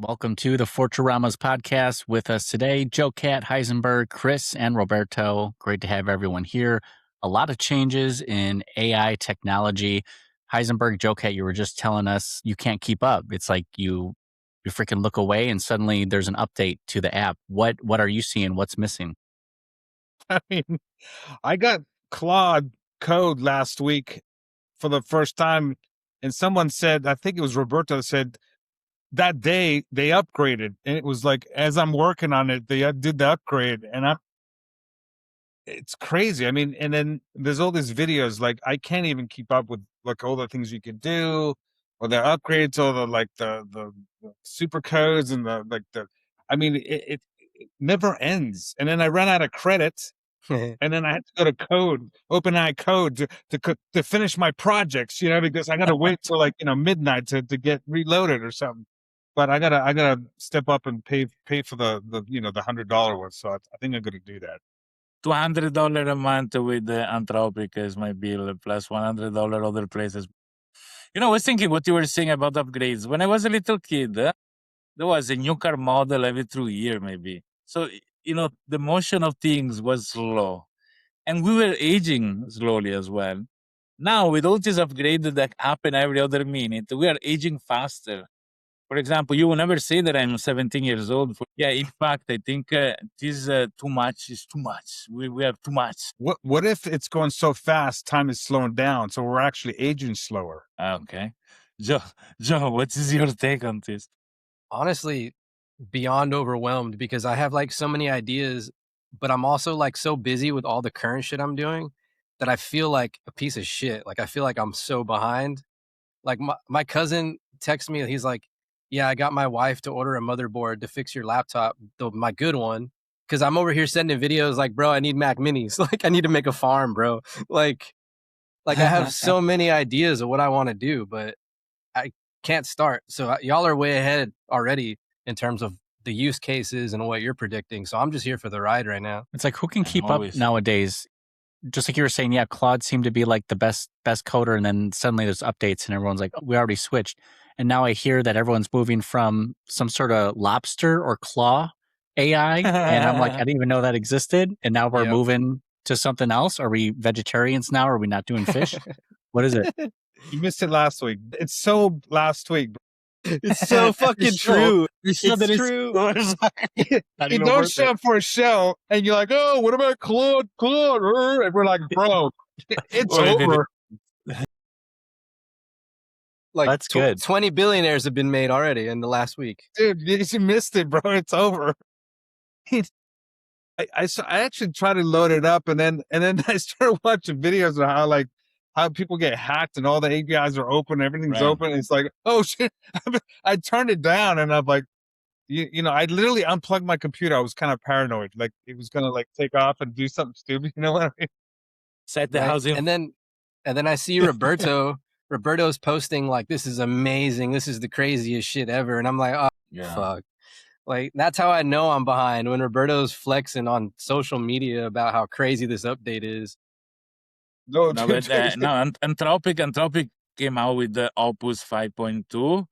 Welcome to the Fourturama's podcast. With us today, Joe Cat, Heisenberg, Chris, and Roberto. Great to have everyone here. A lot of changes in AI technology. Heisenberg, Joe Cat, you were just telling us you can't keep up. It's like you freaking look away and suddenly there's an update to the app. What are you seeing? What's missing? I mean, I got Claude code last week for the first time, and someone said, I think it was Roberto, said that day they upgraded, and it was like as I'm working on it, they did the upgrade, and it's crazy. I mean, and then there's all these videos, like I can't even keep up with like all the things you can do, or the upgrades, or the super codes and I mean, it never ends. And then I ran out of credit. And then I had to go to OpenAI code to finish my projects, because I got to wait till midnight to get reloaded or something. But I gotta step up and pay for the $100 one. So I think I'm gonna do that. $200 a month with Anthropic is my bill, plus $100 other places. I was thinking what you were saying about upgrades. When I was a little kid, there was a new car model every 2 years, maybe. So, the motion of things was slow. And we were aging slowly as well. Now, with all these upgrades that happen every other minute, we are aging faster. For example, you will never say that I'm 17 years old. In fact, I think this too much is too much. We have too much. What if it's going so fast, time is slowing down, so we're actually aging slower? Okay. Joe, what is your take on this? Honestly, beyond overwhelmed, because I have like so many ideas, but I'm also like so busy with all the current shit I'm doing that I feel like a piece of shit. Like I feel like I'm so behind. Like my cousin texts me, he's like, yeah, I got my wife to order a motherboard to fix your laptop, my good one, because I'm over here sending videos like, bro, I need Mac minis. Like I need to make a farm, bro. Like I have so many ideas of what I want to do, but I can't start. So y'all are way ahead already in terms of the use cases and what you're predicting. So I'm just here for the ride right now. It's like, who can keep up nowadays? Just like you were saying, yeah, Claude seemed to be like the best coder, and then suddenly there's updates and everyone's like, oh, we already switched. And now I hear that everyone's moving from some sort of lobster or claw AI, and I'm like, I didn't even know that existed. And now we're moving to something else. Are we vegetarians now? Are we not doing fish? What is it? You missed it last week. It's so last week. It's so fucking true. It's true. You don't show up for a show and you're like, oh, what about Claude? And we're like, bro, it's over. Like that's good. 20 billionaires have been made already in the last week. Dude, you missed it, bro. It's over. I actually tried to load it up, and then I started watching videos of how people get hacked and all the APIs are open, everything's open. It's like, oh shit. I turned it down and I'm like, I literally unplugged my computer. I was kind of paranoid. Like it was going to like take off and do something stupid. You know what I mean? Set the housing. And then I see Roberto. Roberto's posting like, this is amazing. This is the craziest shit ever. And I'm like, oh, fuck. Like, that's how I know I'm behind, when Roberto's flexing on social media about how crazy this update is. Anthropic came out with the Opus 5.2,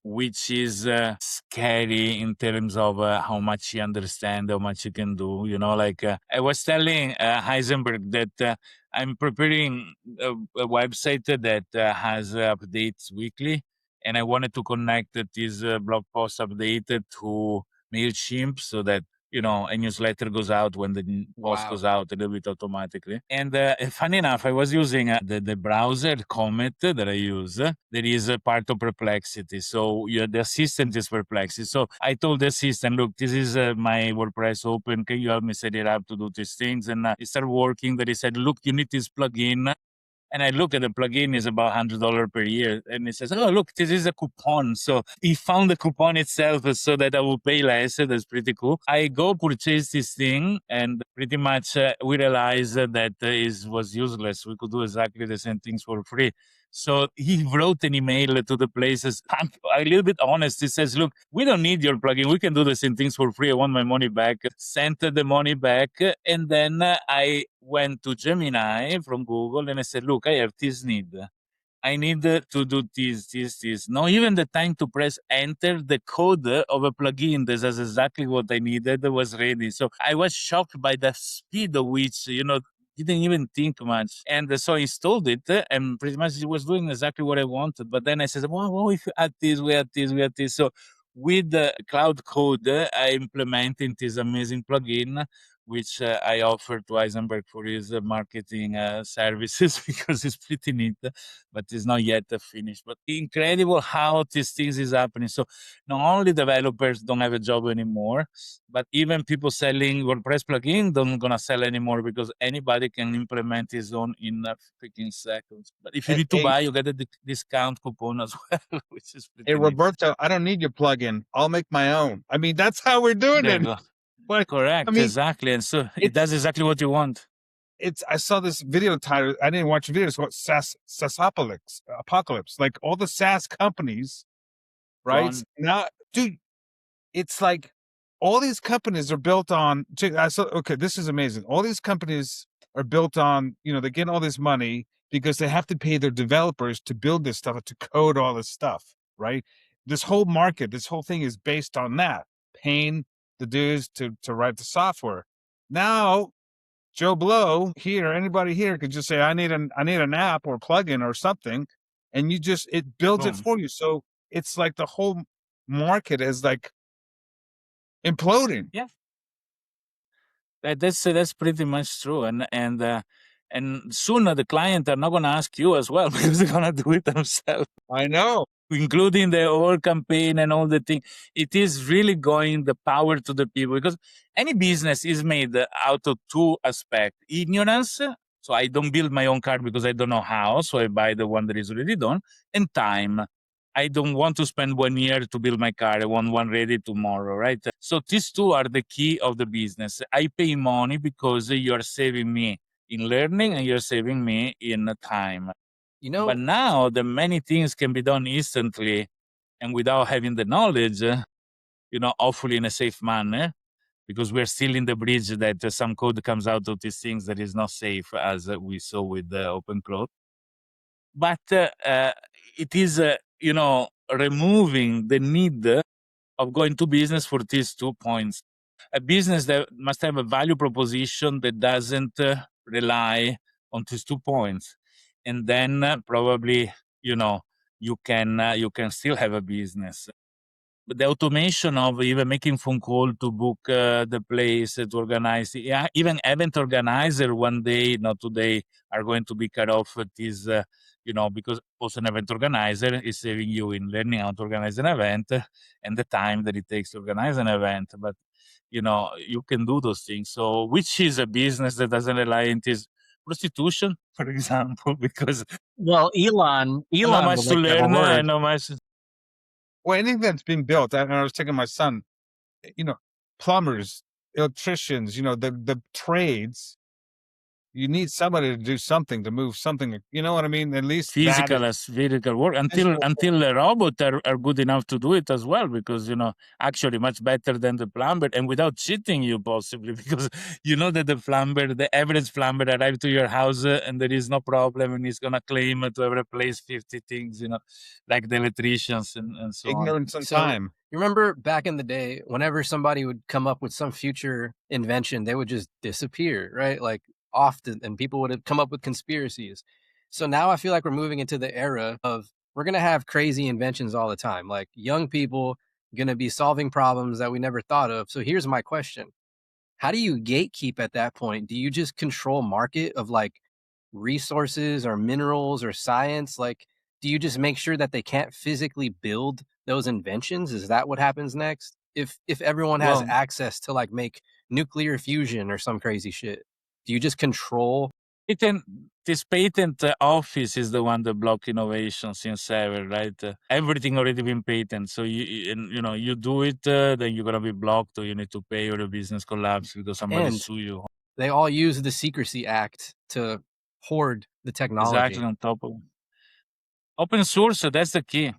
which is scary in terms of how much you understand, how much you can do. I was telling Heisenberg that I'm preparing a website that has updates weekly, and I wanted to connect this blog post update to MailChimp so that a newsletter goes out when the post goes out a little bit automatically. And funny enough, I was using the browser Comet that I use. That is a part of Perplexity. So the assistant is Perplexity. So I told the assistant, look, this is my WordPress open. Can you help me set it up to do these things? And it started working. That he said, look, you need this plugin. And I look at the plugin is about $100 per year. And it says, oh, look, this is a coupon. So he found the coupon itself so that I will pay less. That's pretty cool. I go purchase this thing, and pretty much we realized that it was useless. We could do exactly the same things for free. So he wrote an email to the places. I'm a little bit honest. He says, look, we don't need your plugin. We can do the same things for free. I want my money back. Sent the money back. And then I went to Gemini from Google and I said, look, I have this need. I need to do this. Not even the time to press enter the code of a plugin. This is exactly what I needed. Was ready. So I was shocked by the speed of which, didn't even think much. And so I installed it and pretty much it was doing exactly what I wanted. But then I said, well, if you add this, we add this, we add this. So with the Cloud Code, I implemented this amazing plugin which I offer to Heisenberg for his marketing services because it's pretty neat, but it's not yet finished. But incredible how these things is happening. So not only developers don't have a job anymore, but even people selling WordPress plugin don't gonna sell anymore because anybody can implement his own in freaking seconds. But if you need to buy, you get a discount coupon as well, which is pretty Hey, neat. Roberto, I don't need your plugin. I'll make my own. I mean, that's how we're doing There it. you go. But, Correct, I mean, exactly. And so it does exactly what you want. I saw this video title. I didn't watch the video. It's called Apocalypse. Like all the SaaS companies, right? Now, dude, it's like all these companies are built on. Okay, this is amazing. All these companies are built on, they get all this money because they have to pay their developers to build this stuff, to code all this stuff, right? This whole market, this whole thing is based on that, paying the dudes to write the software. Now, Joe Blow here, anybody here could just say, I need an app or plugin or something, and it builds it for you. So it's like the whole market is like imploding. Yeah, that's pretty much true. And soon the client are not gonna ask you as well because they're gonna do it themselves. I know. Including the whole campaign and all the thing. It is really going the power to the people because any business is made out of two aspects. Ignorance. So I don't build my own car because I don't know how. So I buy the one that is already done. And time. I don't want to spend 1 year to build my car. I want one ready tomorrow, right? So these two are the key of the business. I pay money because you're saving me in learning and you're saving me in time. But now the many things can be done instantly and without having the knowledge, hopefully in a safe manner, because we're still in the bridge that some code comes out of these things that is not safe, as we saw with the open cloud. But it is, removing the need of going to business for these 2 points. A business that must have a value proposition that doesn't rely on these 2 points. And then probably, you can still have a business. But the automation of even making phone call to book the place, to organize, even event organizer one day, not today, are going to be cut off at this, because also an event organizer is saving you in learning how to organize an event and the time that it takes to organize an event. But, you can do those things. So which is a business that doesn't rely on this prostitution, for example, because Elon not much to learn and not much. Well, anything that's being built, I was taking my son, plumbers, electricians, the trades, you need somebody to do something, to move something, you know what I mean? At least physical work until the robots are good enough to do it as well, because actually much better than the plumber, and without cheating you possibly, because that the average plumber arrives to your house and there is no problem and he's gonna claim to have replaced 50 things, like the electricians and so ignorance on. and time. You remember back in the day, whenever somebody would come up with some future invention, they would just disappear, right? Like often, and people would have come up with conspiracies. So now I feel like we're moving into the era of we're going to have crazy inventions all the time. Like young people going to be solving problems that we never thought of. So here's my question. How do you gatekeep at that point? Do you just control market of like resources or minerals or science? Like, do you just make sure that they can't physically build those inventions? Is that what happens next? If everyone has access to like make nuclear fusion or some crazy shit, do you just control? This patent office is the one that block innovation since ever, right? Everything already been patented. So you do it, then you're gonna be blocked, or you need to pay, or the business collapse because somebody sue you. They all use the Secrecy Act to hoard the technology. Exactly, on top of open source. That's the key.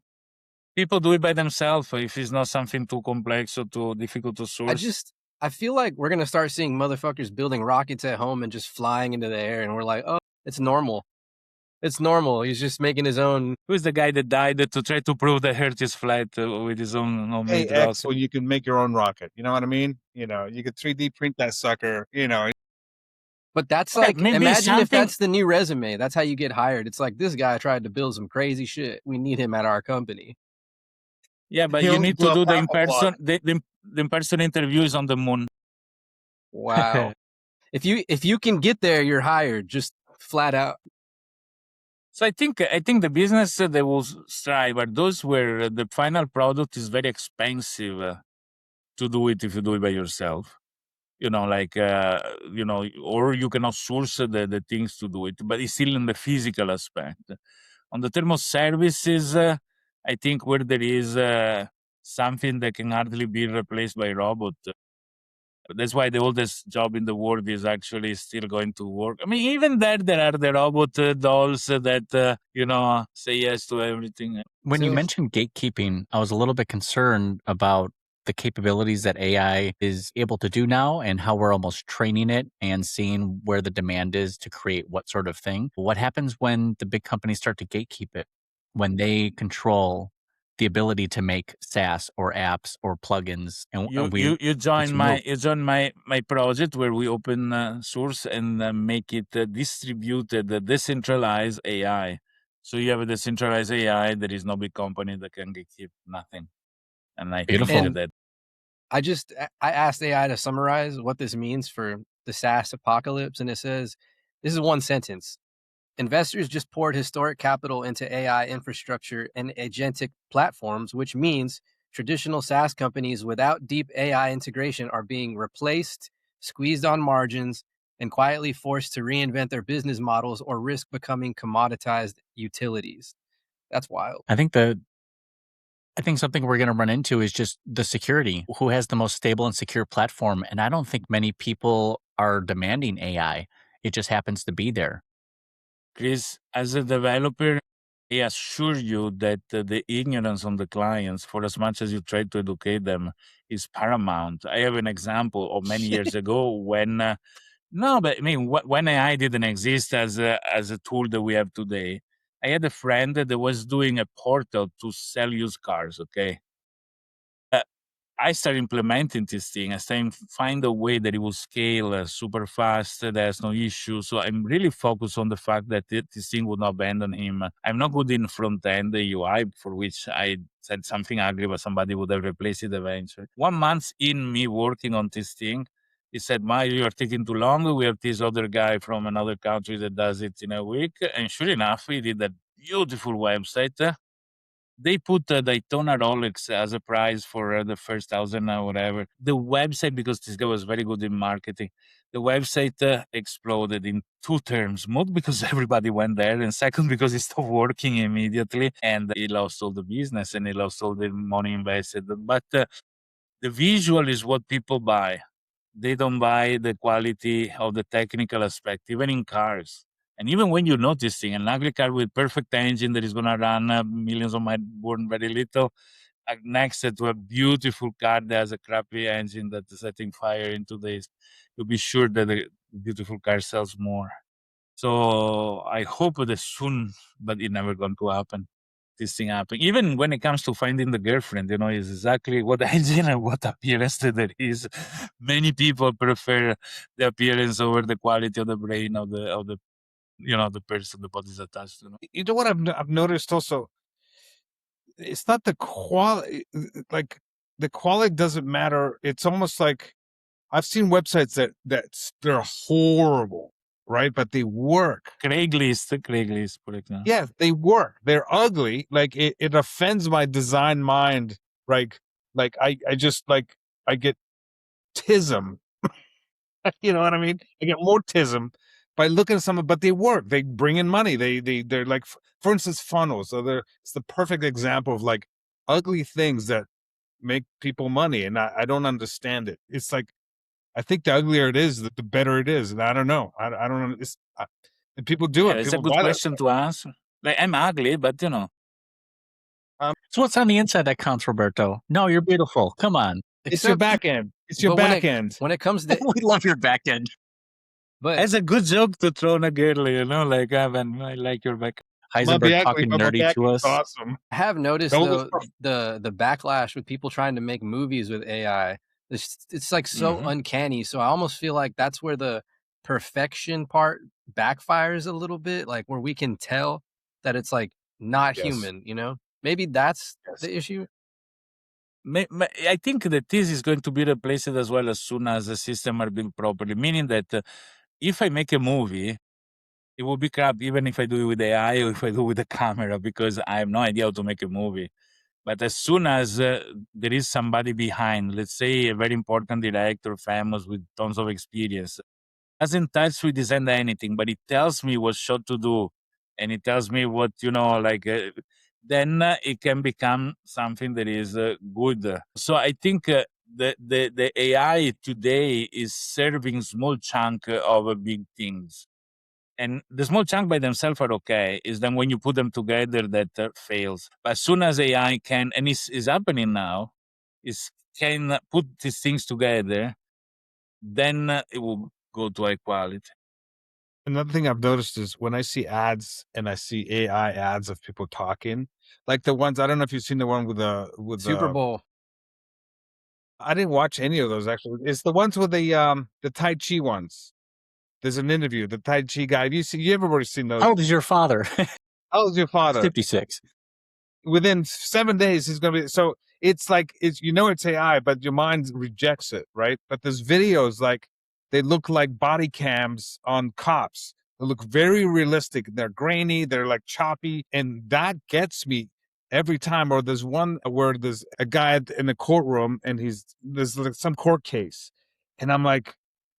People do it by themselves if it's not something too complex or too difficult to source. I feel like we're gonna start seeing motherfuckers building rockets at home and just flying into the air, and we're like, oh, it's normal. It's normal. He's just making his own. Who's the guy that died to try to prove the Earth is flat with his own Hey, homemade X, rocket? well, you can make your own rocket. You know what I mean? You know, you could 3D print that sucker. You know, But that's Okay, like, maybe imagine if something- that's the new resume. That's how you get hired. It's like, this guy tried to build some crazy shit. We need him at our company. Yeah, but He you only need to blew do up the half a block. in-person the in-person interviews on the moon. Wow. If you can get there, you're hired. Just flat out. So I think the business that will strive are those where the final product is very expensive to do it if you do it by yourself. You know, like or you cannot source the things to do it, but it's still in the physical aspect. On the term of services, I think where there is something that can hardly be replaced by robot. That's why the oldest job in the world is actually still going to work. I mean, even there are the robot dolls that say yes to everything. When you So- mentioned gatekeeping, I was a little bit concerned about the capabilities that AI is able to do now and how we're almost training it and seeing where the demand is to create what sort of thing. What happens when the big companies start to gatekeep it? When they control the ability to make SaaS or apps or plugins, and You join it's my project where we open source and make it distributed, decentralized AI. So you have a decentralized AI. There is no big company that can keep nothing. And I Beautiful. think And that I asked AI to summarize what this means for the SaaS apocalypse, and it says, this is one sentence. Investors just poured historic capital into AI infrastructure and agentic platforms, which means traditional SaaS companies without deep AI integration are being replaced, squeezed on margins, and quietly forced to reinvent their business models or risk becoming commoditized utilities. That's wild. I think something we're going to run into is just the security. Who has the most stable and secure platform? And I don't think many people are demanding AI. It just happens to be there. Chris, as a developer, I assure you that the ignorance on the clients, for as much as you try to educate them, is paramount. I have an example of many years ago when, when AI didn't exist as a tool that we have today. I had a friend that was doing a portal to sell used cars. Okay. I started implementing this thing. I started find a way that it will scale super fast. There's no issue. So I'm really focused on the fact that this thing would not abandon him. I'm not good in front end UI, for which I said something ugly, but somebody would have replaced it eventually. 1 month in me working on this thing, he said, Mario, you're taking too long. We have this other guy from another country that does it in a week. And sure enough, he did a beautiful website. They put Daytona Rolex as a prize for the first 1,000 or whatever. The website, because this guy was very good in marketing, the website exploded in 2 terms. Not because everybody went there, and second, because it stopped working immediately, and he lost all the business and he lost all the money invested. But the visual is what people buy. They don't buy the quality of the technical aspect, even in cars. And even when you're noticing an ugly car with perfect engine that is going to run millions of miles, burn very little, next to a beautiful car that has a crappy engine that is setting fire in 2 days, you'll be sure that the beautiful car sells more. So I hope that soon, but it never going to happen. This thing happen. Even when it comes to finding the girlfriend, is exactly what engine and what appearance that there is. Many people prefer the appearance over the quality of the brain of the the person the body's attached to. You know what I've noticed also? It's not the quality. Like the quality doesn't matter. It's almost like I've seen websites they're horrible, right? But they work. Craigslist, for example. Yeah, they work. They're ugly. Like it offends my design mind. Like I just like I get tism. You know what I mean? I get more tism by looking at something, but they work. They bring in money. They're like, for instance, funnels. So it's the perfect example of like ugly things that make people money, and I don't understand it. It's like I think the uglier it is, the better it is, and I don't know. I don't know. And people do it. It's a People good buy that question to ask. Like, I'm ugly, but So what's on the inside that counts, Roberto? No, you're beautiful. Come on. It's your back end. It's your But back end. when it comes to We love your back end. But It's a good joke to throw on a girl, you know, like, Evan, I like your back. Heisenberg talking nerdy to us. Awesome. I have noticed That though was the backlash with people trying to make movies with AI. It's like so Mhm. uncanny. So I almost feel like that's where the perfection part backfires a little bit, like where we can tell that it's like not Yes. human, you know? Maybe that's Yes. the issue. I think that this is going to be replaced as well as soon as the system are built properly, meaning that if I make a movie, it will be crap even if I do it with AI or if I do it with a camera, because I have no idea how to make a movie. But as soon as there is somebody behind, let's say a very important director, famous with tons of experience, doesn't touch with design anything, but it tells me what shot to do, and it tells me what, then it can become something that is good. So I think the AI today is serving small chunk of big things. And the small chunk by themselves are okay. Is then when you put them together that fails. But as soon as AI can, and is happening now, is can put these things together, then it will go to high quality. Another thing I've noticed is when I see ads and I see AI ads of people talking, like the ones, I don't know if you've seen the one with Super the Bowl. I didn't watch any of those actually. It's the ones with the Tai Chi ones. There's an interview, the Tai Chi guy. Have you ever already seen those? How old is your father? How old's your father? 56. Within 7 days, he's gonna be. So it's like it's it's AI, but your mind rejects it, right? But there's videos like they look like body cams on cops. They look very realistic. They're grainy. They're like choppy, and that gets me every time. Or there's one where there's a guy in a courtroom, and there's like some court case, and I'm like,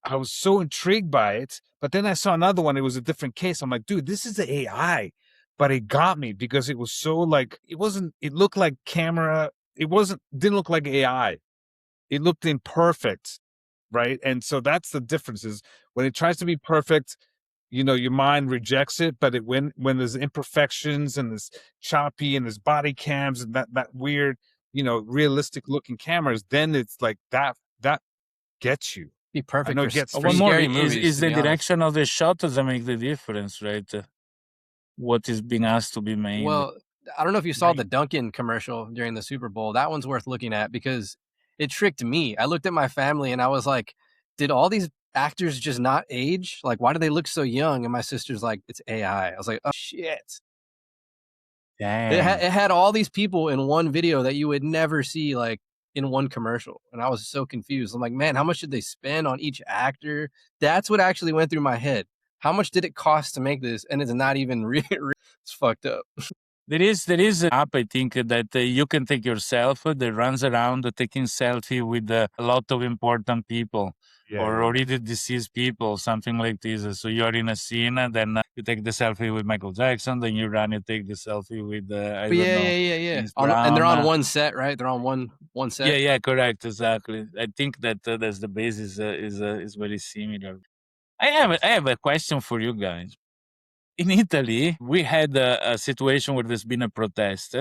I was so intrigued by it. But then I saw another one. It was a different case. I'm like, dude, this is the AI. But it got me because it was so like it looked like camera. Didn't look like AI. It looked imperfect, right? And so that's the difference is when it tries to be perfect, your mind rejects it. But when there's imperfections and there's choppy and there's body cams and that weird, realistic looking cameras, then it's like that gets you. Be perfect know for, it gets for One more scary movies. is to the be honest. direction of the shot doesn't make the difference, right? What is being asked to be made. Well, I don't know if you saw Right. the Dunkin' commercial during the Super Bowl. That one's worth looking at because it tricked me. I looked at my family and I was like, did all these actors just not age? Like, why do they look so young? And my sister's like, it's AI. I was like, oh shit. Dang. It had all these people in one video that you would never see like in one commercial. And I was so confused. I'm like, man, how much did they spend on each actor? That's what actually went through my head. How much did it cost to make this? And it's not even real. It's fucked up. There is an app, I think, that you can take yourself that runs around taking selfie with a lot of important people or already deceased people, something like this. So you're in a scene, and then you take the selfie with Michael Jackson, then you take the selfie with, I don't know. Yeah. James And they're on Brown. one set, right? They're on one set. Yeah, correct, exactly. I think that that's the basis is very similar. I have a question for you guys. In Italy, we had a situation where there's been a protest.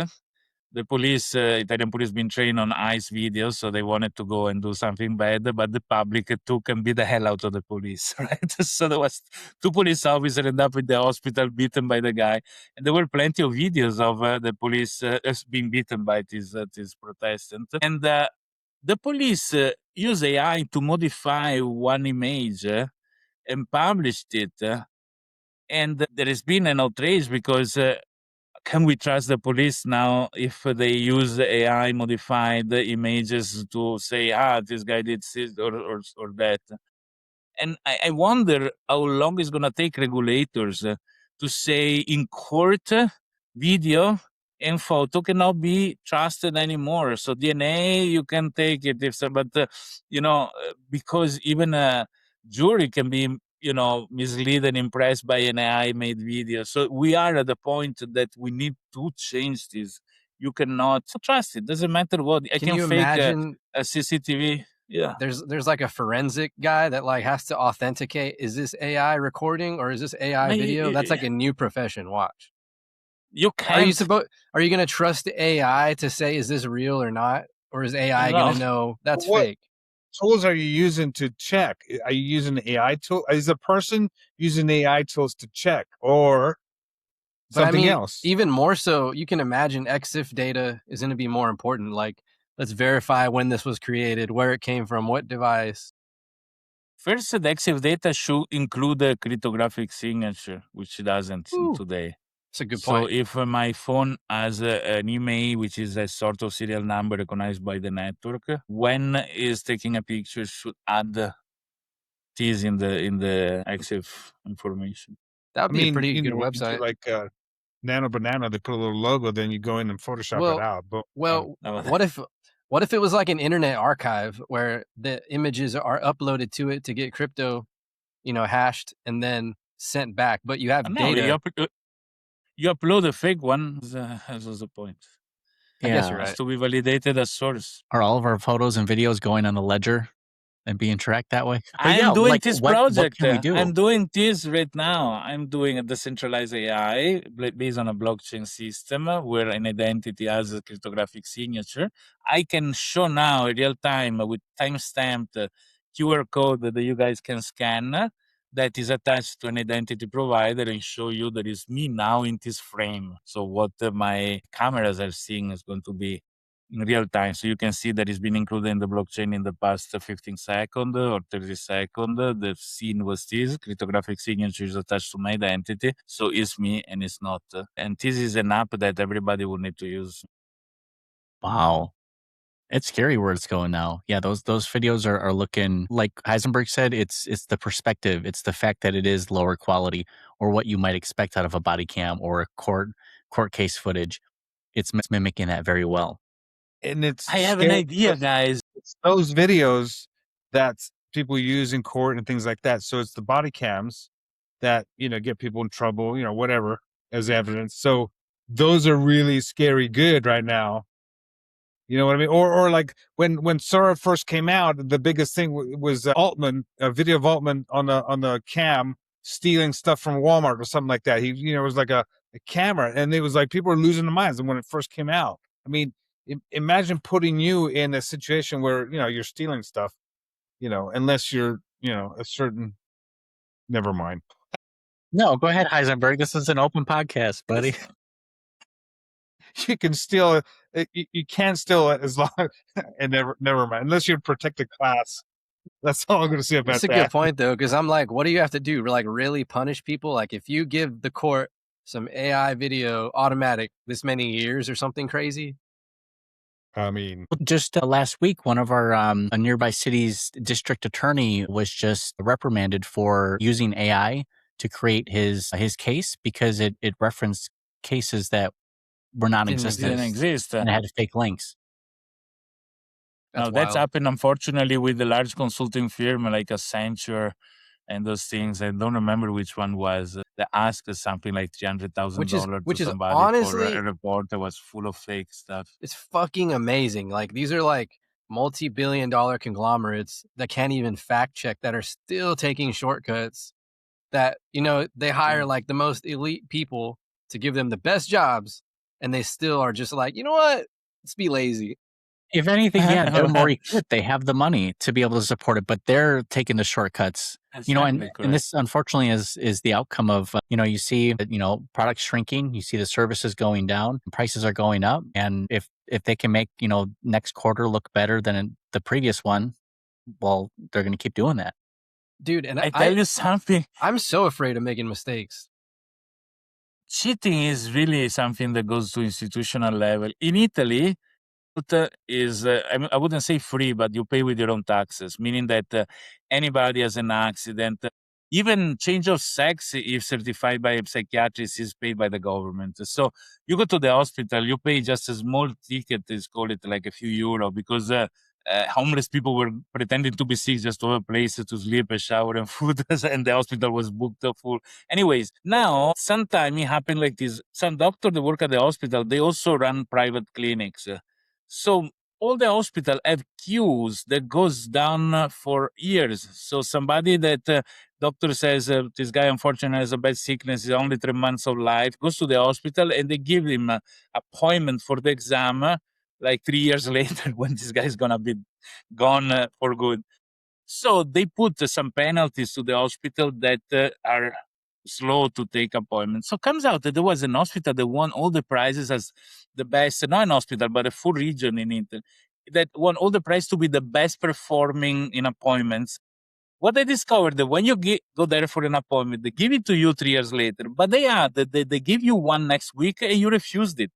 The police, Italian police, been trained on ICE videos, so they wanted to go and do something bad, but the public took and beat the hell out of the police, right? So there was 2 police officers end up in the hospital, beaten by the guy, and there were plenty of videos of the police being beaten by these protestants. And the police use AI to modify one image and published it. And there has been an outrage because can we trust the police now if they use AI modified images to say, this guy did this or that? And I wonder how long it's going to take regulators to say in court, video and photo cannot be trusted anymore. So DNA, you can take it, but because even a jury can be, misled and impressed by an AI-made video. So we are at the point that we need to change this. You cannot trust it. Doesn't matter what. I can you fake imagine a CCTV. Yeah. There's like a forensic guy that like has to authenticate, is this AI recording or is this AI video? That's like a new profession. Watch. You can't. Are you going to trust the AI to say, is this real or not? Or is AI going to know that's fake? tools are you using to check? Are you using the AI tool? Is a person using AI tools to check or But I something mean, else? even more so, you can imagine EXIF data is going to be more important. Like, let's verify when this was created, where it came from, what device. First, the EXIF data should include a cryptographic signature, which it doesn't Ooh, today. that's a good So point. if my phone has an email, which is a sort of serial number recognized by the network, when is taking a picture should add this in the EXIF information. That would I be a mean, pretty you good know, you do website. like Nano Banana, they put a little logo, then you go in and Photoshop it Well, out. But well, No, what if it was like an internet archive where the images are uploaded to it to get crypto, hashed and then sent back, but you have no, data. you upload a fake one. That was the point. I guess you're Yeah. It has right. to be validated as source. Are all of our photos and videos going on the ledger and being tracked that way? But I'm yeah, doing like this what project. can we do? I'm doing this right now. I'm doing a decentralized AI based on a blockchain system where an identity has a cryptographic signature. I can show now in real time with timestamped QR code that you guys can scan that is attached to an identity provider and show you that is me now in this frame. So what my cameras are seeing is going to be in real time. So you can see that it's been included in the blockchain in the past 15 seconds or 30 seconds. The scene was this cryptographic signature is attached to my identity. So it's me and it's not. And this is an app that everybody will need to use. Wow. It's scary where it's going now. Yeah, those videos are looking like Heisenberg said, it's the perspective. It's the fact that it is lower quality or what you might expect out of a body cam or a court case footage. It's mimicking that very well. and it's I have an scary idea, because guys. it's those videos that people use in court and things like that. So it's the body cams that, get people in trouble, whatever, as evidence. So those are really scary good right now. You know what I mean? Or like when Sora first came out, the biggest thing was Altman, a video of Altman on the cam stealing stuff from Walmart or something like that. He, it was like a camera, and it was like people were losing their minds. And when it first came out, I mean, imagine putting you in a situation where you're stealing stuff, unless you're a certain. Never mind. No, go ahead, Heisenberg. This is an open podcast, buddy. You can steal it. You can't steal it as long and never mind. Unless you're protected class. That's all I'm going to say about That's a that. good point, though, because I'm like, what do you have to do? Like, really punish people? Like, if you give the court some AI video automatic this many years or something crazy. I mean, Just last week, one of our a nearby city's district attorney was just reprimanded for using AI to create his case because it referenced cases that were non-existent Didn't exist. and had fake links. Now, That's that's wild. happened, unfortunately, with the large consulting firm like Assange and those things. I don't remember which one was. They asked something like $300,000 Which to is somebody honestly, for a report that was full of fake stuff. it's fucking amazing. Like, these are like multi-billion-dollar conglomerates that can't even fact check, that are still taking shortcuts, that, they hire like the most elite people to give them the best jobs, and they still are just like, you know what? Let's be lazy. If anything, yeah, they're more equipped. They have the money to be able to support it, but they're taking the shortcuts. Exactly, And this unfortunately is the outcome of you see products shrinking, you see the services going down, prices are going up, and if they can make next quarter look better than the previous one, well, they're going to keep doing that. Dude, and I tell you something. I'm so afraid of making mistakes. Cheating is really something that goes to institutional level. In Italy, is I wouldn't say free, but you pay with your own taxes, meaning that anybody has an accident, even change of sex, if certified by a psychiatrist, is paid by the government. So you go to the hospital, you pay just a small ticket, let's call it like a few euro, because homeless people were pretending to be sick just to have a place to sleep, a shower, and food, and the hospital was booked up full. Anyways, now sometimes it happened like this. Some doctors that work at the hospital, they also run private clinics. So all the hospital have queues that goes down for years. So somebody that doctor says this guy unfortunately has a bad sickness, is only 3 months of life, goes to the hospital and they give him an appointment for the exam like 3 years later when this guy's gonna be gone for good. So they put some penalties to the hospital that are slow to take appointments. So comes out that there was an hospital that won all the prizes as the best, not an hospital, but a full region in Italy, that won all the prize to be the best performing in appointments. What I discovered that when you go there for an appointment, they give it to you 3 years later, but they give you one next week and you refused it.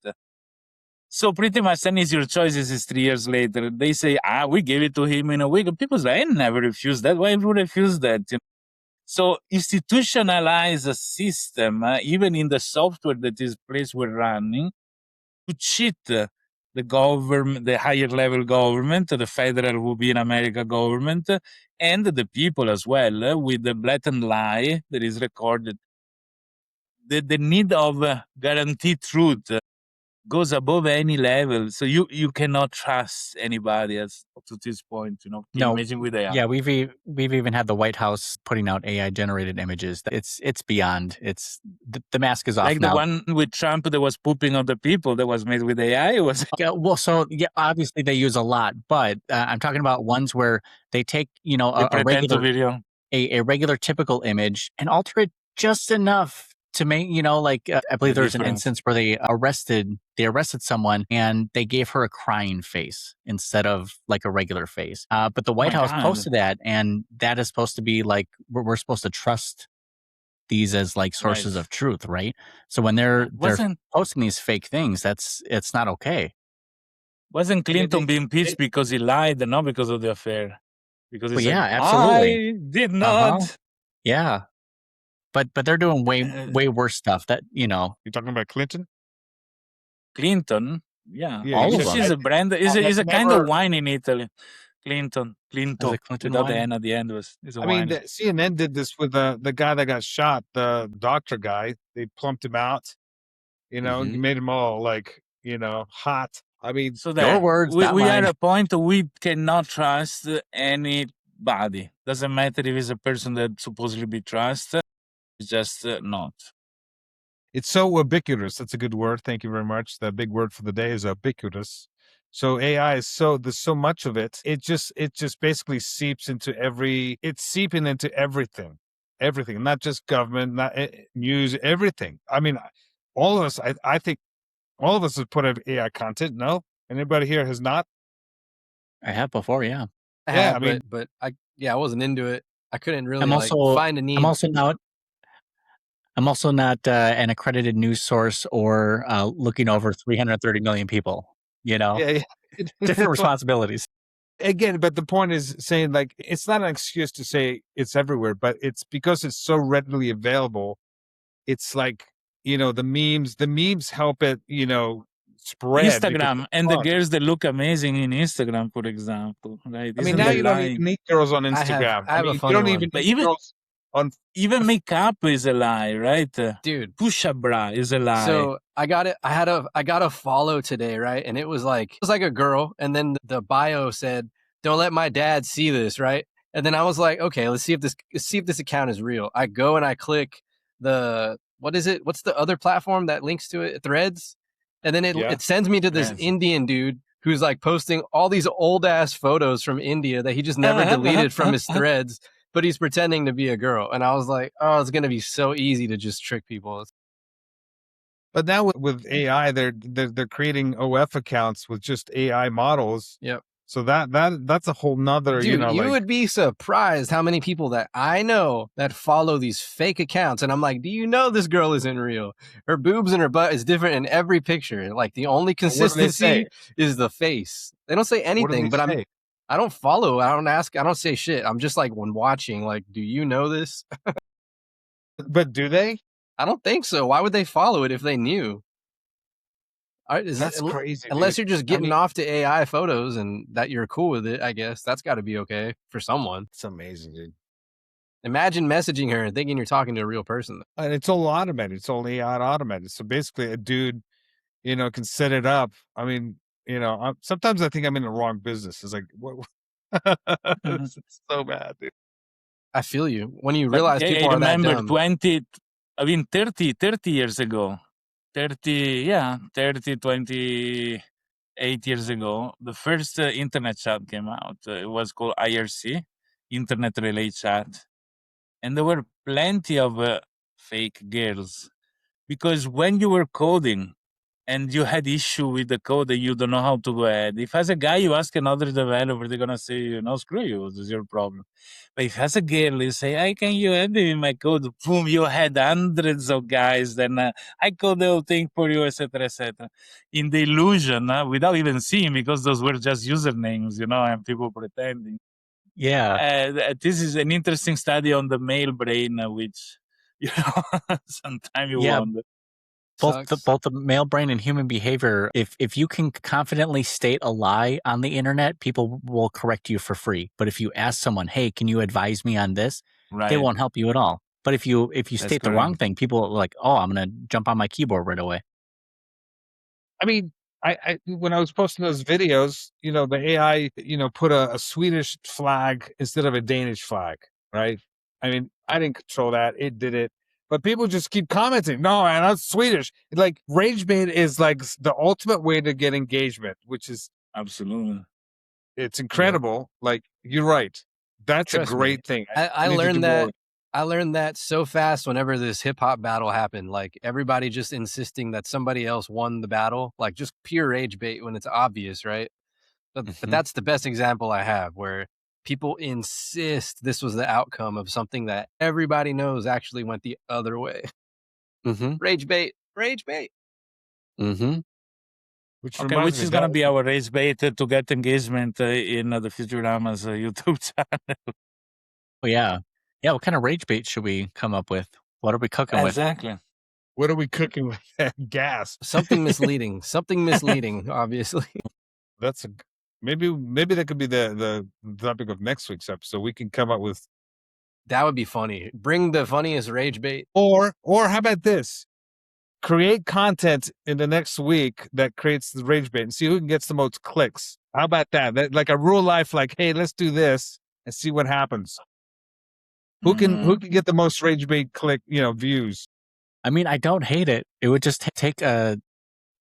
So pretty much then is your choices is 3 years later. They say, we gave it to him in a week. And people say, I never refused that. Why would you refuse that? So institutionalize a system, even in the software that is place we're running, to cheat the government, the higher level government, the federal will be in America government, and the people as well, with the blatant lie that is recorded. The need of guaranteed truth goes above any level. So you cannot trust anybody as to this point, Can you imagine with AI? Yeah, we've even had the White House putting out AI generated images. It's beyond. It's the mask is off like now. The one with Trump that was pooping on the people that was made with AI. Yeah, well, so yeah, obviously they use a lot, but I'm talking about ones where they take a regular typical image and alter it just enough to make I believe there's an instance where they arrested someone and they gave her a crying face instead of like a regular face. But the White House posted that, and that is supposed to be like we're supposed to trust these as like sources of truth, right? So when they're posting these fake things, it's not okay. Wasn't Clinton being impeached because he lied and not because of the affair? Because he said, absolutely. I did not. Yeah. But they're doing way worse stuff. That You're talking about Clinton? Clinton, yeah. All of them. She's a brand. Is a kind of wine in Italy. Clinton without the N at the end is a wine. CNN did this with the guy that got shot, the doctor guy. They plumped him out. You made him all like hot. I mean, so your words. We are at a point we cannot trust anybody. Doesn't matter if it's a person that supposedly be trusted. It's just not. It's so ubiquitous. That's a good word. Thank you very much. The big word for the day is ubiquitous. So AI is there's so much of it. It just basically seeps into it's seeping into everything, not just government, not news, everything. I mean, all of us, I think all of us have put out AI content. No, anybody here has not? I have before. Yeah. I have, but I wasn't into it. I couldn't really find a need. I'm also not an accredited news source or looking over 330 million people. Different responsibilities. Again, but the point is saying like it's not an excuse to say it's everywhere, but it's because it's so readily available. It's like the memes help it spread. Instagram and the girls that look amazing in Instagram, for example, right? I mean, now you don't even need girls on Instagram. I have a funny you don't one. even need girls on. Even makeup is a lie, right? Dude, push-up bra is a lie. So I got a follow today, right? And it was like a girl, and then the bio said, "Don't let my dad see this," right? And then I was like, okay, let's see if this account is real. I go and I click what is it? What's the other platform that links to it? Threads. And then it sends me to this Indian dude who's like posting all these old ass photos from India that he just never deleted from his threads, but he's pretending to be a girl. And I was like, oh, it's going to be so easy to just trick people. But now with AI, they're creating OF accounts with just AI models. Yep. So that's a whole nother, Dude, you would be surprised how many people that I know that follow these fake accounts. And I'm like, do you know this girl isn't real? Her boobs and her butt is different in every picture. Like the only consistency is the face. They don't say anything, but I don't follow. I don't ask. I don't say shit. I'm just like when watching, like, do you know this? But do they? I don't think so. Why would they follow it if they knew? That's crazy. Unless you're just getting off to AI photos and that you're cool with it, I guess that's got to be okay for someone. It's amazing, dude. Imagine messaging her and thinking you're talking to a real person. And it's all automated. It's all AI automated. So basically, a dude, can set it up. I mean, sometimes I think I'm in the wrong business. It's like, what? It's so bad, dude. I feel you. When you realize people are that dumb. 30 years ago. 20 8 years ago, the first internet chat came out. It was called IRC, Internet Relay Chat. And there were plenty of fake girls. Because when you were coding and you had issue with the code and you don't know how to go ahead, if as a guy you ask another developer, they're going to say, no, screw you, this is your problem. But if as a girl you say, hey, can you add in my code? Boom, you had hundreds of guys. Then I code the whole thing for you, etc., etc. In the illusion, without even seeing, because those were just usernames, and people pretending. Yeah. This is an interesting study on the male brain, which, sometimes you Yeah. wonder. Both the male brain and human behavior, if you can confidently state a lie on the internet, people will correct you for free. But if you ask someone, hey, can you advise me on this? Right. They won't help you at all. But if you state the wrong thing, people are like, oh, I'm going to jump on my keyboard right away. I mean, I when I was posting those videos, the AI, put a Swedish flag instead of a Danish flag, right? I mean, I didn't control that; it did it. But people just keep commenting. No, man, that's Swedish. Like rage bait is like the ultimate way to get engagement, which is absolutely, it's incredible. Yeah. Like you're right. That's Trust a great me. thing. I learned that. I learned that so fast whenever this hip hop battle happened. Like everybody just insisting that somebody else won the battle, like just pure rage bait when it's obvious, right? But that's the best example I have where people insist this was the outcome of something that everybody knows actually went the other way. Rage bait, rage bait. Which is going to be our rage bait to get engagement in the Fourturama's YouTube channel. Oh, yeah. Yeah, what kind of rage bait should we come up with? What are we cooking with? Exactly. What are we cooking with? Gas. Something misleading. Something misleading, obviously. That's maybe that could be the topic of next week's episode. We can come up with. That would be funny. Bring the funniest rage bait. Or how about this? Create content in the next week that creates the rage bait and see who gets the most clicks. How about that? Like a real life, like, hey, let's do this and see what happens. Who can get the most rage bait views? I mean, I don't hate it. It would just take a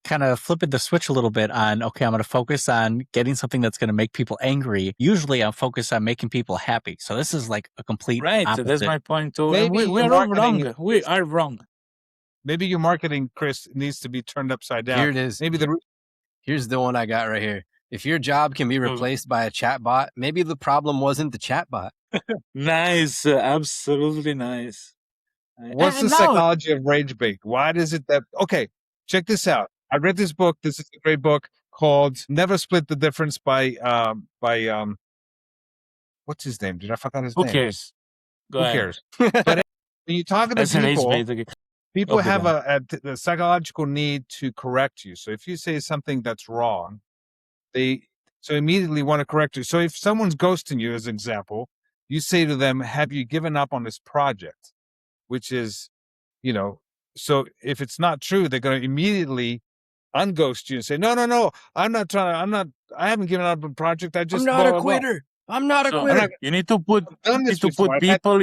kind of flipping the switch a little bit on, okay, I'm going to focus on getting something that's going to make people angry. Usually I'm focused on making people happy. So this is like a complete opposite. That's my point too. We are wrong. We are wrong. Maybe your marketing, Chris, needs to be turned upside down. Here it is. Here's the one I got right here. If your job can be replaced by a chatbot, maybe the problem wasn't the chatbot. Nice. Absolutely nice. What's the psychology of rage bait? Why does it that? Okay, check this out. I read this book. This is a great book called "Never Split the Difference" by what's his name? Did I forget his name? Who cares? Who cares? But when you're talking to people have a psychological need to correct you. So if you say something that's wrong, they immediately want to correct you. So if someone's ghosting you, as an example, you say to them, "Have you given up on this project?" Which is, so if it's not true, they're going to immediately unghost you and say, no, I haven't given up on the project. I'm not a quitter. I'm not a quitter. You need to put people.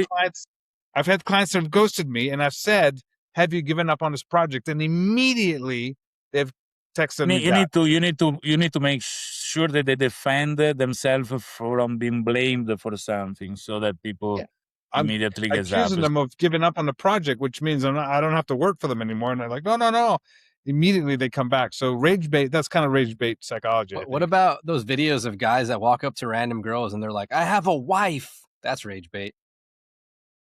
I've had clients that have ghosted me and I've said, have you given up on this project? And immediately they've texted me back. You need to make sure that they defend themselves from being blamed for something so that people immediately get accusing them of giving up on the project, which means I don't have to work for them anymore. And they're like, no. Immediately they come back. So rage bait, that's kind of rage bait psychology. What about those videos of guys that walk up to random girls and they're like, I have a wife? That's rage bait.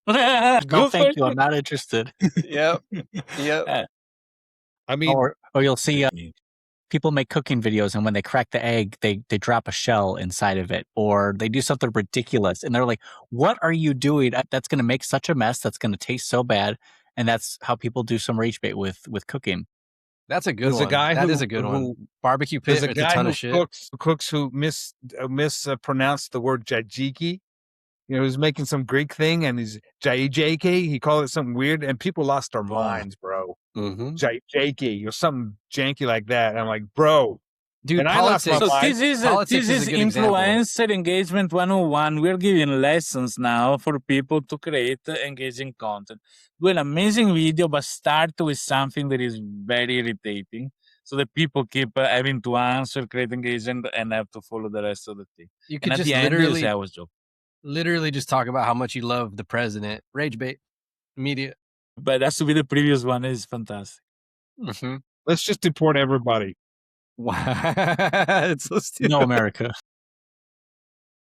No, thank you. I'm not interested. Yep. I mean, or you'll see people make cooking videos, and when they crack the egg, they drop a shell inside of it, or they do something ridiculous, and they're like, "What are you doing? That's going to make such a mess. That's going to taste so bad." And that's how people do some rage bait with cooking. That's a good one. That is a good one. Barbecue pit. There's a guy who cooks who mispronounced the word jajiki. He was making some Greek thing, and he's jajiki. He called it something weird, and people lost their minds, bro. Jajiki or something janky like that. And I'm like, bro. Dude, and politics, this is influencer engagement 101. We're giving lessons now for people to create engaging content. Do an amazing video, but start with something that is very irritating. So the people keep having to answer, create engagement, and have to follow the rest of the thing. You And could at just the end, you say I was joking. literally just talk about how much you love the president. Rage bait. Immediate. But that's to be the previous one is fantastic. Mm-hmm. Let's just deport everybody. Wow. It's so stupid. No America.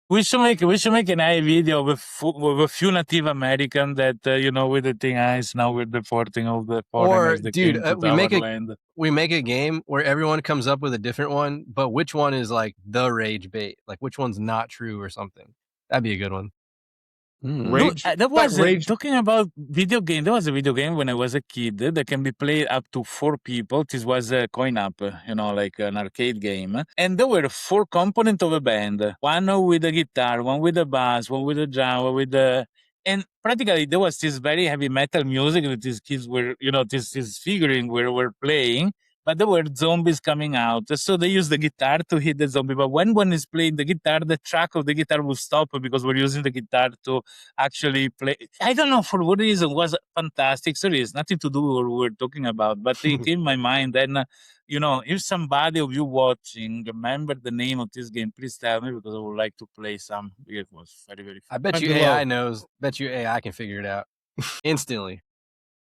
We should make an AI video with a few Native American that with the thing eyes now we're deporting all the foreigners that came to our land. We make a game where everyone comes up with a different one, but which one is like the rage bait? Like which one's not true or something? That'd be a good one. Rage. That was talking about video game. There was a video game when I was a kid that can be played up to 4 people. This was a coin up, like an arcade game. And there were 4 components of a band. One with a guitar, one with a bass, one with a drum, one with a... And practically there was this very heavy metal music that these kids were, this figuring were playing. But there were zombies coming out. So they used the guitar to hit the zombie. But when one is playing the guitar, the track of the guitar will stop because we're using the guitar to actually play. I don't know for what reason. It was fantastic. Sorry, it's nothing to do with what we're talking about. But it came in my mind. And, if somebody of you watching remember the name of this game, please tell me because I would like to play some. It was very, very fun. I bet you AI knows. Bet you AI can figure it out instantly.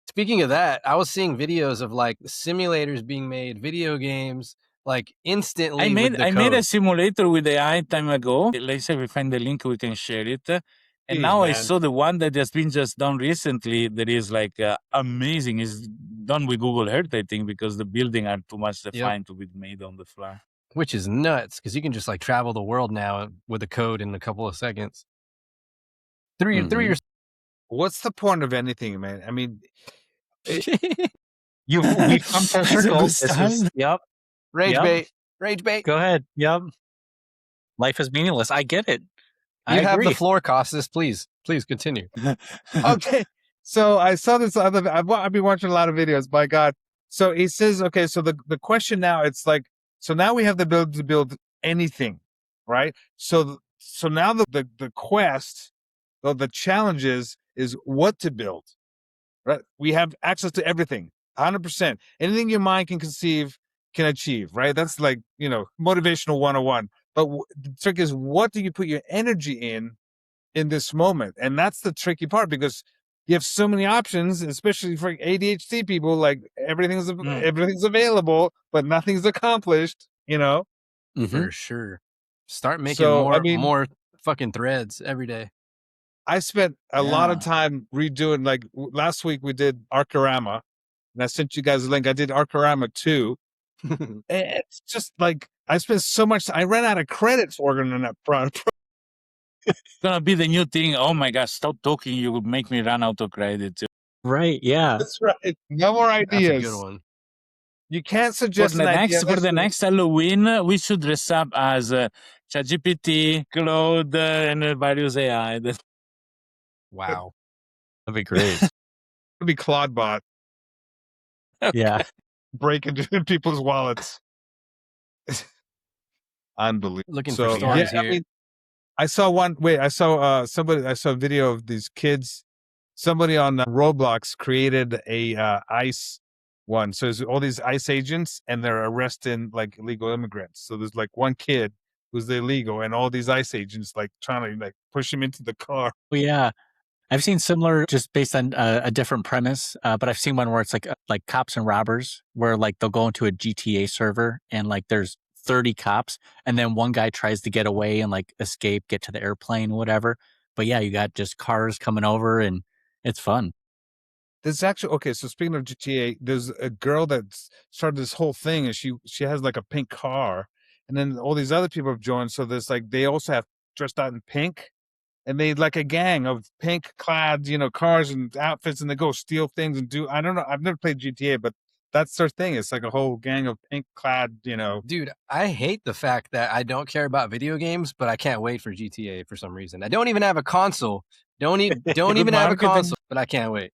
Speaking of that, I was seeing videos of like simulators being made, video games, like instantly. I made a simulator with AI time ago. Let's say we find the link, we can share it. And now I saw the one that has been just done recently that is like amazing. It's done with Google Earth, I think, because the building are too much defined to be made on the fly. Which is nuts because you can just like travel the world now with a code in a couple of seconds. Through your What's the point of anything, man? I mean, we've come to a circle. Yep. Rage bait. Rage bait. Go ahead. Yep. Life is meaningless. I get it. You have the floor, Costas. Please continue. Okay. So I saw this other, I've been watching a lot of videos, by God. So he says, okay, so the question now, it's like, so now we have the ability to build anything, right? So now the quest, or the challenge is what to build, right? We have access to everything, 100%. Anything your mind can conceive, can achieve, right? That's like, motivational 101. But the trick is, what do you put your energy in this moment? And that's the tricky part, because you have so many options, especially for ADHD people, like everything's available, but nothing's accomplished, For sure. Start making more fucking threads every day. I spent a lot of time redoing, like last week we did Fourturama, and I sent you guys a link. I did Fourturama 2. It's just like, I spent so much, I ran out of credits working on that front. It's gonna be the new thing. Oh my gosh, stop talking. You would make me run out of credit. Right, yeah. That's right. No more ideas. That's a good one. You can't suggest for the next Halloween, we should dress up as ChatGPT, Claude, and various AI. Wow. That'd be great. It'd be Claudebot. Yeah. Break into people's wallets. Unbelievable. Looking for stories here. I mean, I saw a video of these kids. Somebody on Roblox created a ICE one. So there's all these ICE agents, and they're arresting like illegal immigrants. So there's like one kid who's illegal, and all these ICE agents like trying to like push him into the car. Well, yeah. I've seen similar, just based on a different premise, but I've seen one where it's like cops and robbers, where like they'll go into a GTA server and like there's 30 cops, and then one guy tries to get away and like escape, get to the airplane, whatever. But yeah, you got just cars coming over, and it's fun. There's actually, okay, so speaking of GTA, there's a girl that started this whole thing, and she has like a pink car, and then all these other people have joined. So there's like, they also have dressed out in pink. And made like a gang of pink clad, cars and outfits, and they go steal things and do, I don't know. I've never played GTA, but that's their thing. It's like a whole gang of pink clad, Dude, I hate the fact that I don't care about video games, but I can't wait for GTA for some reason. I don't even have a console. Don't even have a console, but I can't wait.